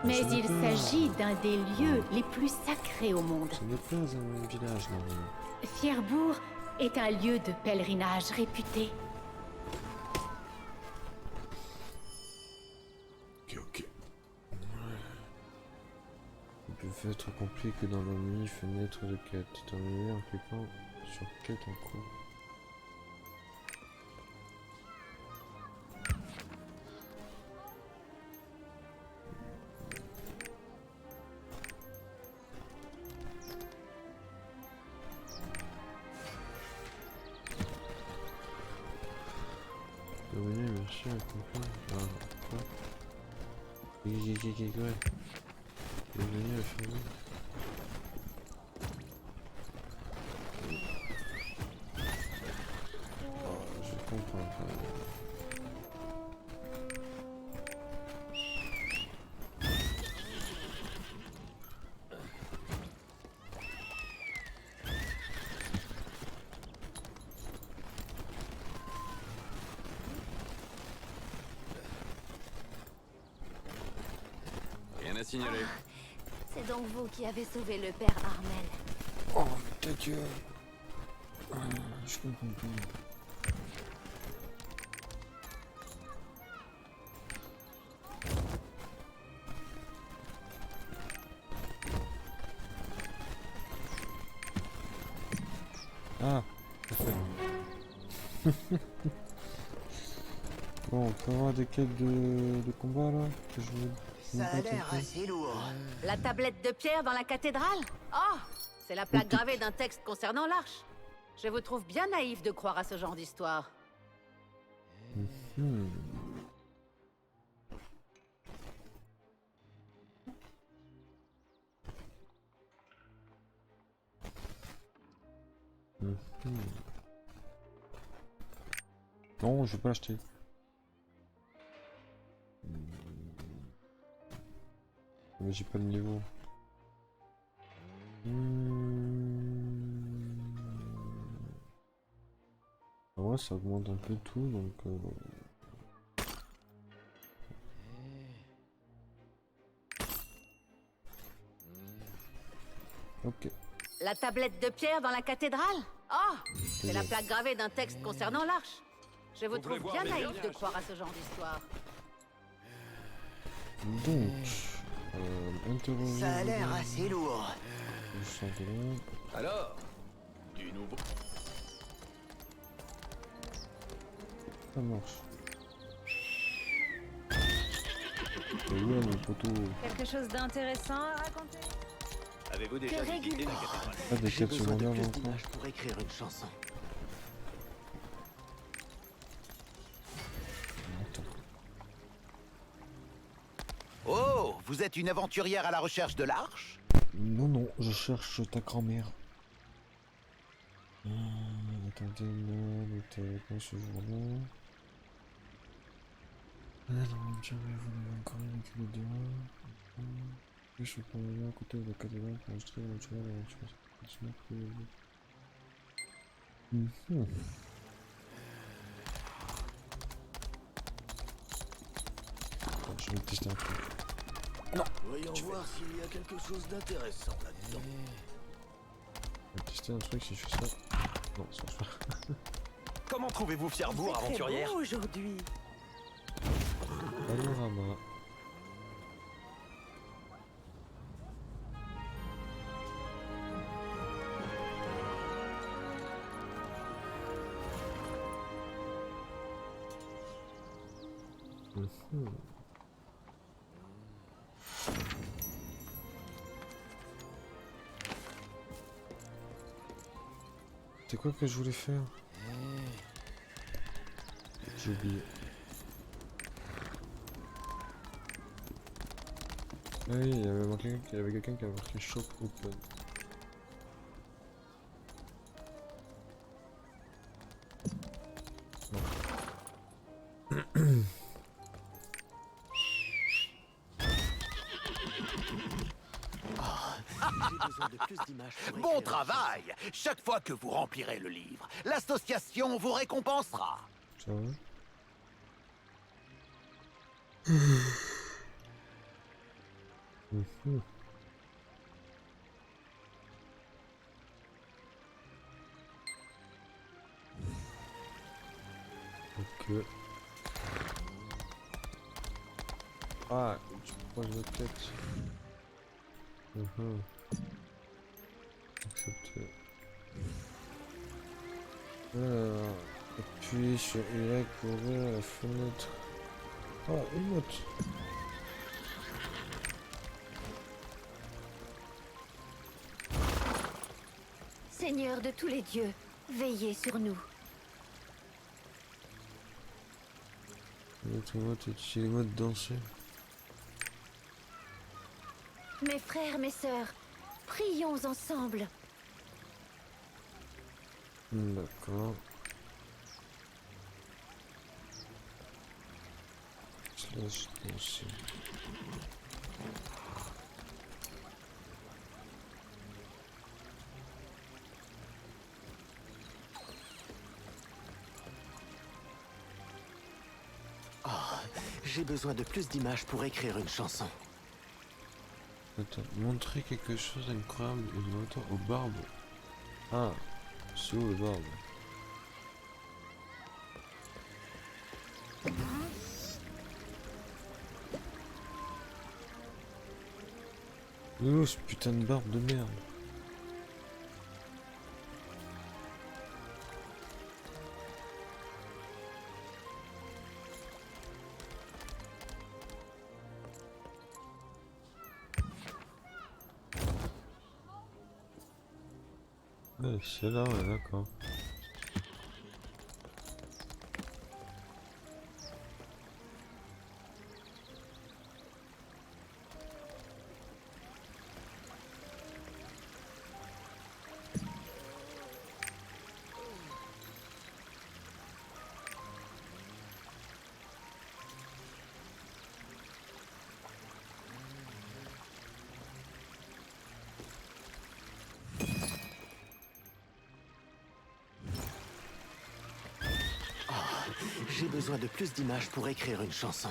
D: Mais il s'agit d'un des lieux les plus sacrés au monde.
A: Ce n'est pas un village normalement.
D: Fierbourg est un lieu de pèlerinage réputé.
A: Ok. Il peut être accompli que dans la nuit, fenêtre de quête. Terminé en cliquant sur quête en cours. Terminé, merci, accompli. Ah, quoi? Ouais. Bienvenue à Fierbourg. Oh, je comprends pas.
E: Rien à signaler.
H: C'est donc vous qui avez sauvé le père Armel.
A: Oh, mais ta gueule. Je comprends plus. Ah, parfait. Bon, on peut avoir des quêtes de combat là que je veux.
H: Ça a l'air assez lourd. La tablette de pierre dans la cathédrale? Oh, c'est la plaque gravée d'un texte concernant l'arche. Je vous trouve bien naïf de croire à ce genre d'histoire.
A: Hmm. Mhm. Non, je vais pas l'acheter. Mais j'ai pas le niveau. Ah ouais, ça augmente un peu tout, donc... Ok.
H: La tablette de pierre dans la cathédrale? Oh, c'est la plaque gravée d'un texte concernant l'arche. Je vous trouve bien naïf de croire à ce genre d'histoire.
A: Donc... interroger...
H: Ça a l'air assez lourd.
E: Alors, du nouveau.
A: Ça marche. Et ouais, mon poteau.
J: Quelque chose d'intéressant à raconter?
C: Avez-vous déjà visité la cathédrale?
A: Ah, des quêtes secondaires encore.
F: pour écrire une chanson.
K: Oh, vous êtes une aventurière à la recherche de l'arche?
A: Non, non, je cherche ta grand-mère. Attendez, elle était avec moi ce jour-là. Ah non, tiens, vous avez encore vécu le dehors. Je suis pour aller à côté de la cathédrale pour enregistrer l'aventure. Je vais tester un truc.
C: Voyons voir s'il y a quelque chose d'intéressant là-dedans.
A: Je vais tester un truc si je fais ça. Non, ça marche pas.
K: Comment trouvez-vous Fierbourg, aventurière?
H: Aujourd'hui.
A: Panorama. C'est quoi que je voulais faire? J'ai oublié. Ah oui, il y avait quelqu'un qui avait marqué Shop Open.
K: Bon travail! Chaque fois que vous remplirez le livre, l'association vous récompensera.
A: Ça va? Ok. Ah, tu proposes la quête. Accepter. Alors, appuie sur Y pour ouvrir la fenêtre. Ah, une note.
H: Seigneur de tous les dieux, veillez sur nous.
A: Notre mode est le mode danser.
H: Mes frères, mes sœurs, prions ensemble.
A: D'accord. Slash danser.
F: Oh, j'ai besoin de plus d'images pour écrire une chanson.
A: Attends, montrer quelque chose d'incroyable et notoire au barbe. Ah. C'est où le barbe? Oh, ce putain de barbe de merde. Ouais, c'est là, ouais, d'accord.
F: J'ai besoin de plus d'images pour écrire une chanson.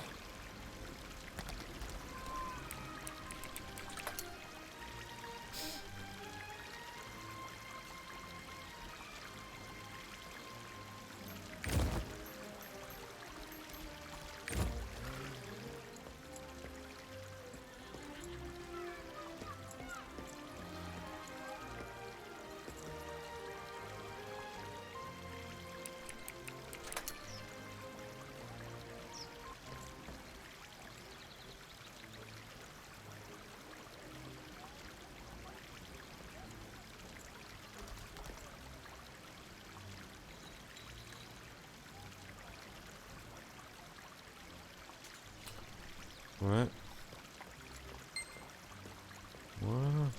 F: Ouais. Voilà.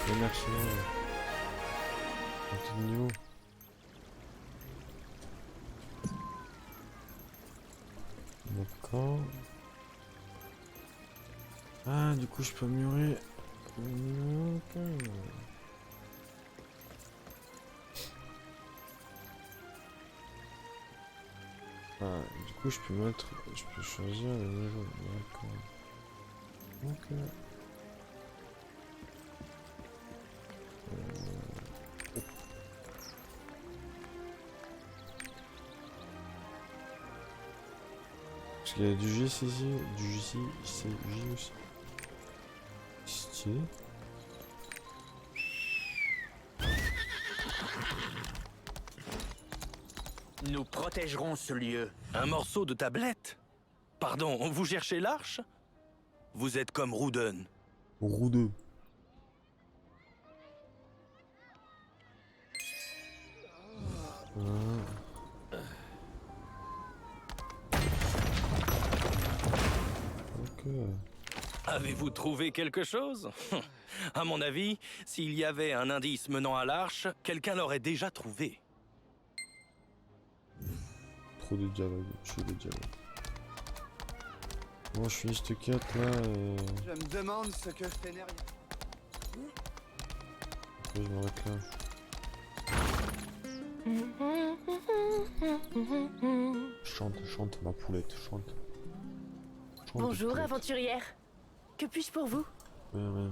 F: Et merci. Continue. D'accord. Ah, du coup, je peux murer. Ok. Ah, du coup, je peux choisir le niveau. D'accord. Ok. Parce qu'il y a du GIS ici, du GIS ici, aussi. Stylé.
C: Nous protégerons ce lieu.
E: Un morceau de tablette? Pardon, vous cherchez l'arche? Vous êtes comme Rouden.
A: Roudeux. Ok.
E: Avez-vous trouvé quelque chose? À mon avis, s'il y avait un indice menant à l'arche, quelqu'un l'aurait déjà trouvé.
A: Trop de dialogue, chaud de dialogue. Bon, je finis cette quête là et...
L: Je me demande ce que je fais derrière.
A: Après, je m'arrête là. Chante ma poulette, chante.
M: Bonjour,
A: poulette.
M: aventurière. Que puis-je pour vous?
A: Ouais.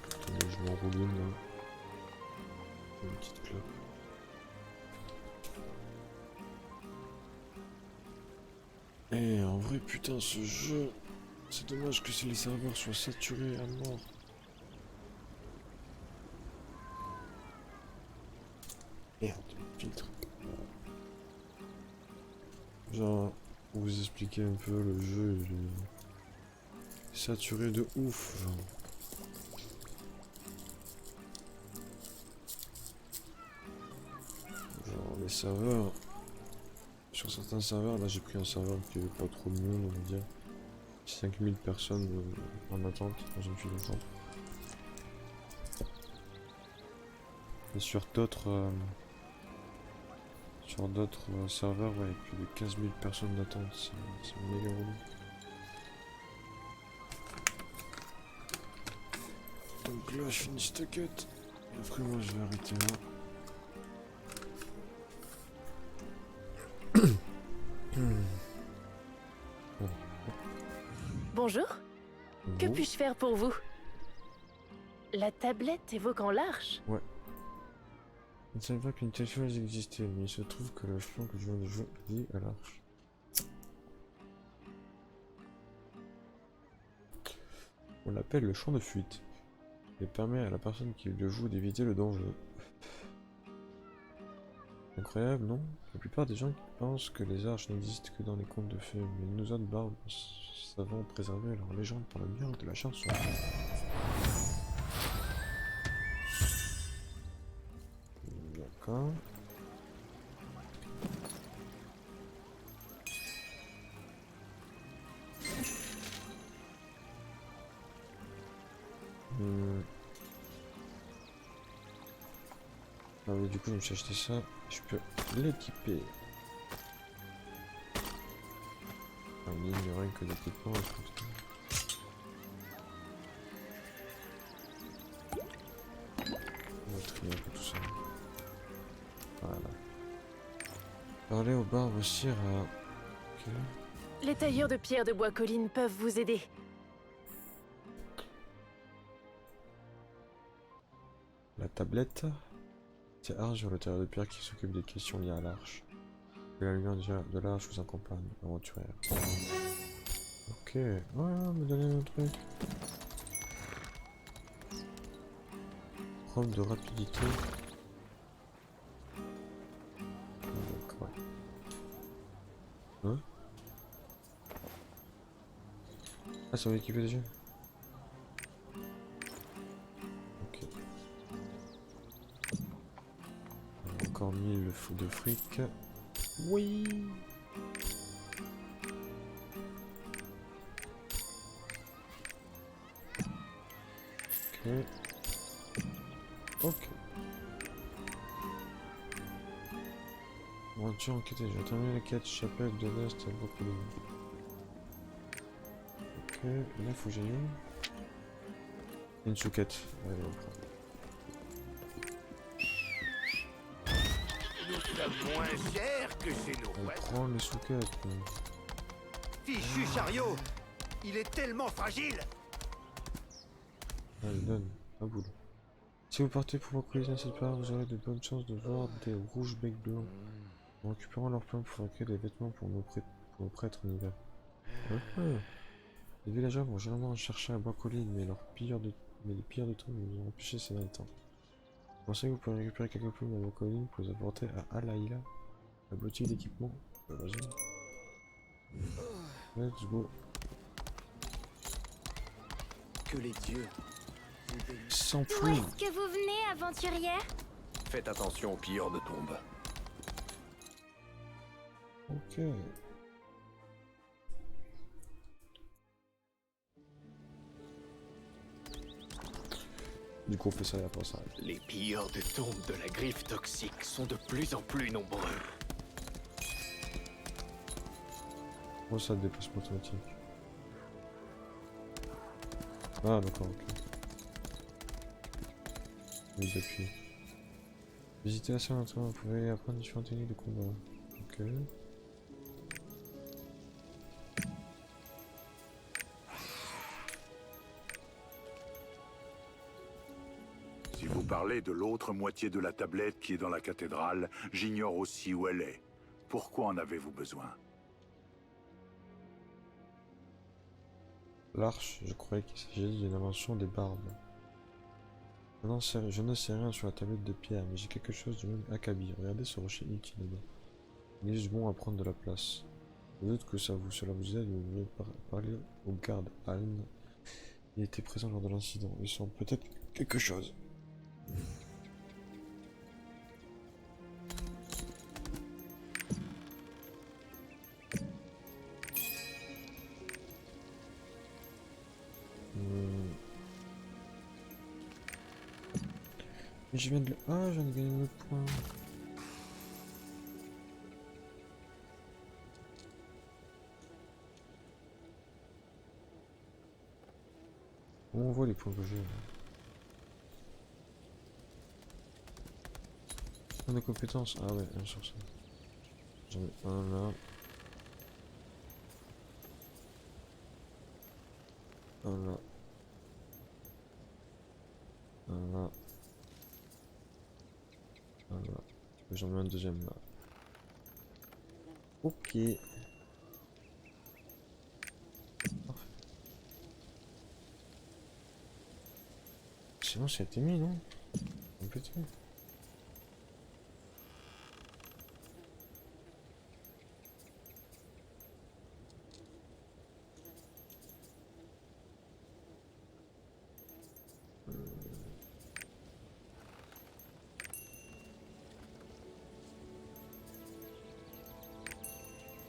A: Attendez, je m'enroule une là. Une petite clope. Et en vrai, putain, ce jeu, c'est dommage que les serveurs soient saturés à mort. Merde, filtre. Genre, pour vous expliquer un peu, le jeu, il est saturé de ouf, genre. Genre, les serveurs... Sur certains serveurs, là j'ai pris un serveur qui avait pas trop de monde, on va dire. 5000 personnes en attente, dans une file d'attente. Et sur d'autres serveurs, ouais, plus de 15 000 personnes d'attente, c'est méga relou. Donc là, je finis cette quête. Et après, moi, je vais arrêter là.
M: Bonjour. Que
A: Bon.
M: puis-je faire pour vous? La tablette évoquant l'arche?
A: Ouais. Je ne savais pas qu'une telle chose existait, mais il se trouve que le champ que je viens de jouer est lié à l'arche. On l'appelle le champ de fuite. Il permet à la personne qui le joue d'éviter le danger. Incroyable, non? La plupart des gens pensent que les arches n'existent que dans les contes de fées, mais nous autres barbes savons préserver leur légende par le miracle de la chanson. D'accord. Ah oui, du coup, je me suis acheté ça. Je peux l'équiper. En ligne, rien que d'équipement. On va trier un peu tout ça. Voilà. Parler aux barbes aussi à... Ok.
M: Les tailleurs de pierre de bois colline peuvent vous aider.
A: La tablette. C'est Arge, le tailleur de pierre qui s'occupe des questions liées à l'arche. Que la lumière de l'arche vous accompagne, aventurière. Ok, voilà, me donner un truc. Preuve de rapidité. D'accord. Hein? Ah, ça va équiper déjà? Ok. Encore 1000 de fric. Oui. Ok. Ok. Aventure enquêtée. J'ai terminé la quête chapelle de l'Est à Brooklyn. Ok. Là, faut que j'aille où? Une sous-quête. Allez, on prend.
K: Nous sommes moins chers que chez nos
A: On
K: voisins.
A: prend les sous-quêtes.
K: Fichu chariot! Il est tellement fragile!
A: Allez, donne. Un boule. Si vous partez pour vos collisions à cette part, vous aurez de bonnes chances de voir des rouges becs blancs. En récupérant leurs plans pour créer des vêtements pour nos prêtres en hiver. Les villageois vont généralement chercher à bois colline, mais les pilleurs de temps nous ont empêchés ces derniers temps. Pensez que vous pouvez récupérer quelques plumes à bois colline pour les apporter à Alaïla, la boutique d'équipement. Vas-y. Let's go.
L: Que les dieux.
A: Sans
N: Où
A: plume.
N: est-ce que vous venez, aventurière?
C: Faites attention aux pilleurs de tombes.
A: Ok. Du coup, on fait ça et après ça arrive.
I: Les pilleurs de tombes de la griffe toxique sont de plus en plus nombreux.
A: Oh, ça dépassement automatique. Ah, d'accord, ok. Oui, depuis. Visitez la salle d'entraînement, vous pouvez apprendre différentes techniques de combat. Ok.
O: Si vous parlez de l'autre moitié de la tablette qui est dans la cathédrale, j'ignore aussi où elle est. Pourquoi en avez-vous besoin?
A: L'arche, je croyais qu'il s'agissait d'une invention des barbes. Je ne sais rien sur la tablette de pierre, mais j'ai quelque chose du même acabit. Regardez ce rocher inutile là-bas. Il est juste bon à prendre de la place. Je doute que cela vous aide, vous voulez parler au garde Alm. Il était présent lors de l'incident. Ils sont peut-être quelque chose. Mais je viens de... Ah, je viens de gagner le point. Où on voit les points que j'ai là? Un de compétences. Ah ouais, un sur ça. J'en ai un là.
F: Un là. Un là. Un là. J'en mets un deuxième là. Ok. Parfait. C'est bon, ça a été mis, non? Un petit.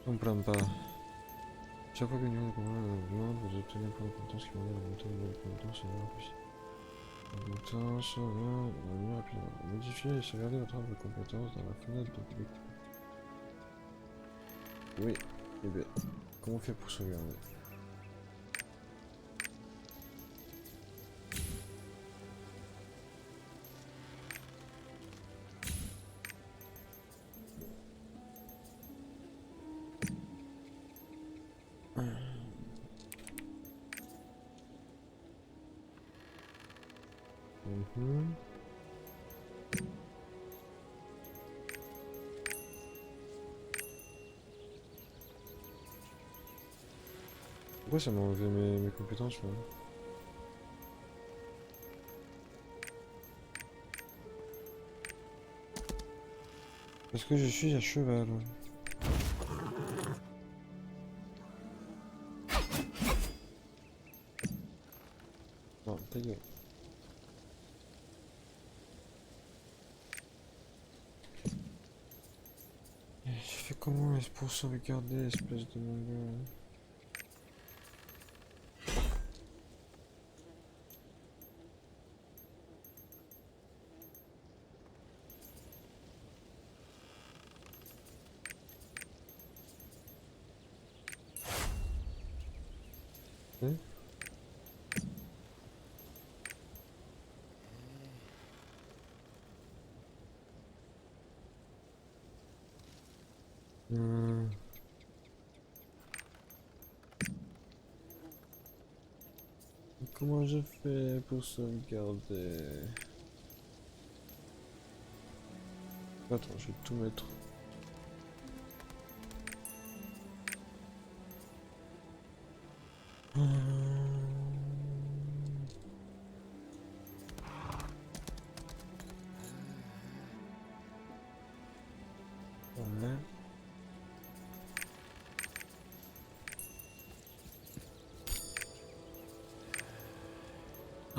F: On ne plaint pas. Chaque fois que nous avons vous obtenez un point de compétence qui m'enlève la montée de compétence et la compétence, rapidement. Modifier et sauvegarder votre arbre de compétence dans la fenêtre de découpe. Oui, et bien, comment on fait pour sauvegarder? Pourquoi ça m'a enlevé mes compétences là? Parce que je suis à cheval. Non, ta gueule. Je fais comment pour sauvegarder espèce de mongol? Comment je fais pour sauvegarder? Attends, je vais tout mettre. Voilà.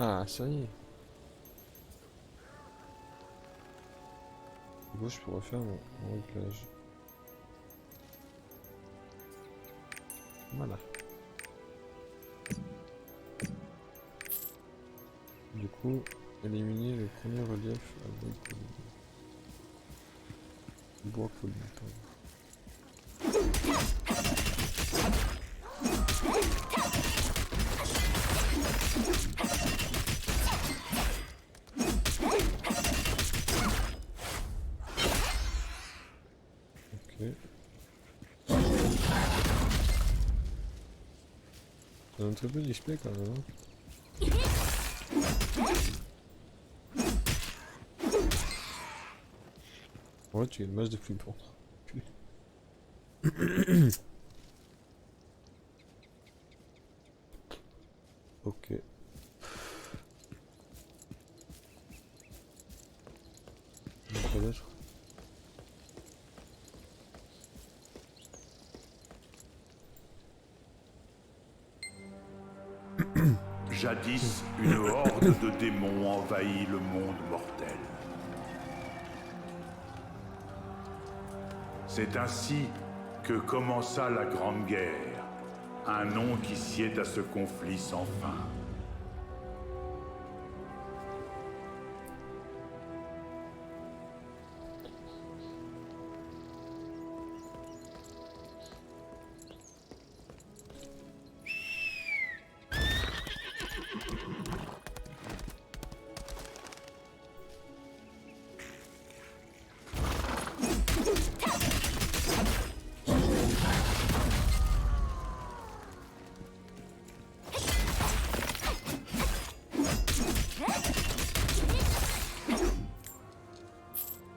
F: Ah, ça y est. Du coup, je peux refaire mon réglage. Voilà. Du coup, éliminer le premier relief à bois poli. Bois poli, pardon. C'est un très peu display quand même. Ouais, tu es une masse de plus bon. Ok. Pas d'autre.
O: Jadis, une horde de démons envahit le monde mortel. C'est ainsi que commença la Grande Guerre, un nom qui sied à ce conflit sans fin.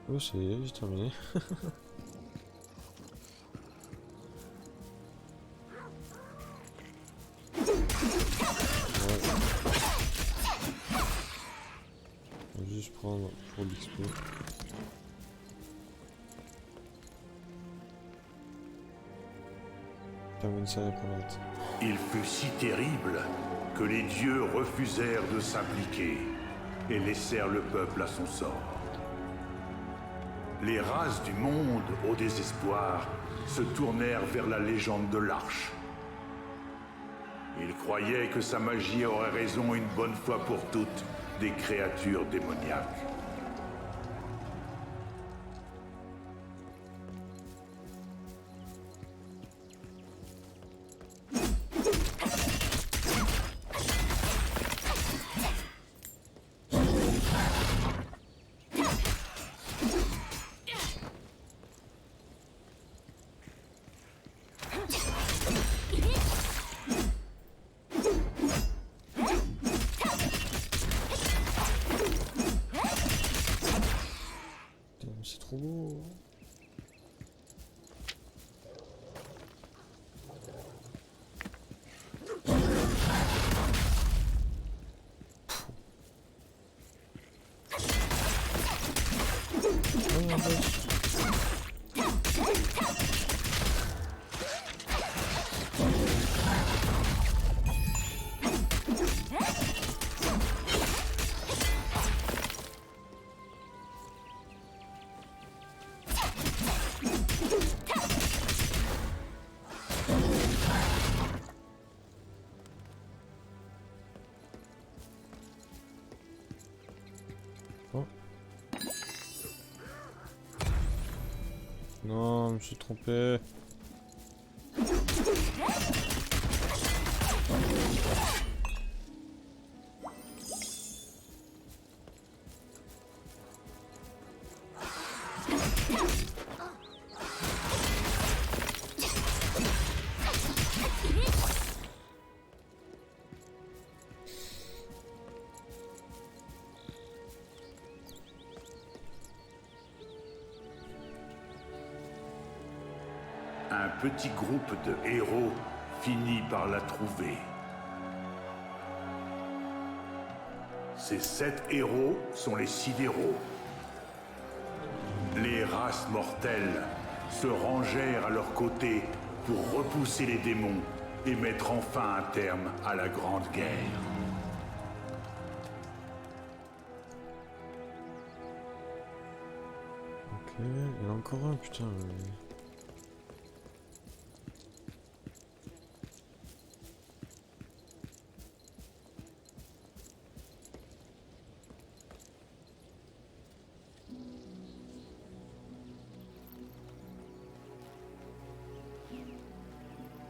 A: Oh, ça y est, j'ai terminé. On va juste prendre pour l'XP. Termine ça après la note.
O: Il fut si terrible que les dieux refusèrent de s'impliquer et laissèrent le peuple à son sort. Les races du monde, au désespoir, se tournèrent vers la légende de l'Arche. Ils croyaient que sa magie aurait raison une bonne fois pour toutes des créatures démoniaques.
A: C'est trop beau. Non, je me suis trompé.
O: Un petit groupe de héros finit par la trouver. Ces 7 héros sont les sidéraux. Les races mortelles se rangèrent à leur côté pour repousser les démons et mettre enfin un terme à la Grande Guerre.
A: Ok, il y en a encore un, putain.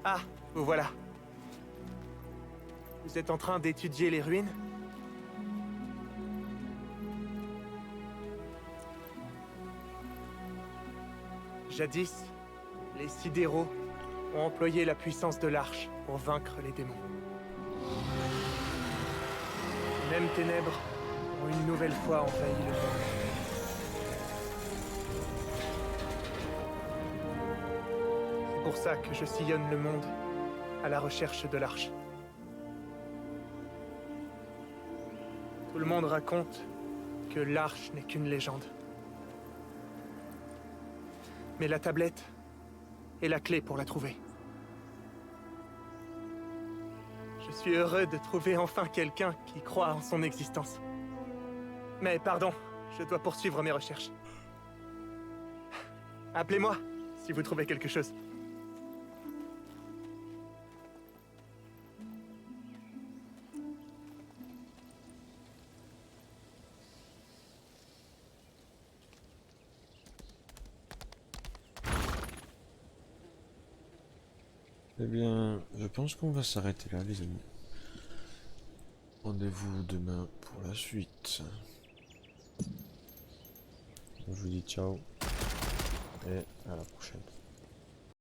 P: Ah, vous voilà. Vous êtes en train d'étudier les ruines? Jadis, les sidéraux ont employé la puissance de l'Arche pour vaincre les démons. Les mêmes ténèbres ont une nouvelle fois envahi le monde. C'est pour ça que je sillonne le monde à la recherche de l'Arche. Tout le monde raconte que l'Arche n'est qu'une légende. Mais la tablette est la clé pour la trouver. Je suis heureux de trouver enfin quelqu'un qui croit en son existence. Mais pardon, je dois poursuivre mes recherches. Appelez-moi si vous trouvez quelque chose.
A: Eh bien, je pense qu'on va s'arrêter là, les amis. Rendez-vous demain pour la suite. Je vous dis ciao et à la prochaine.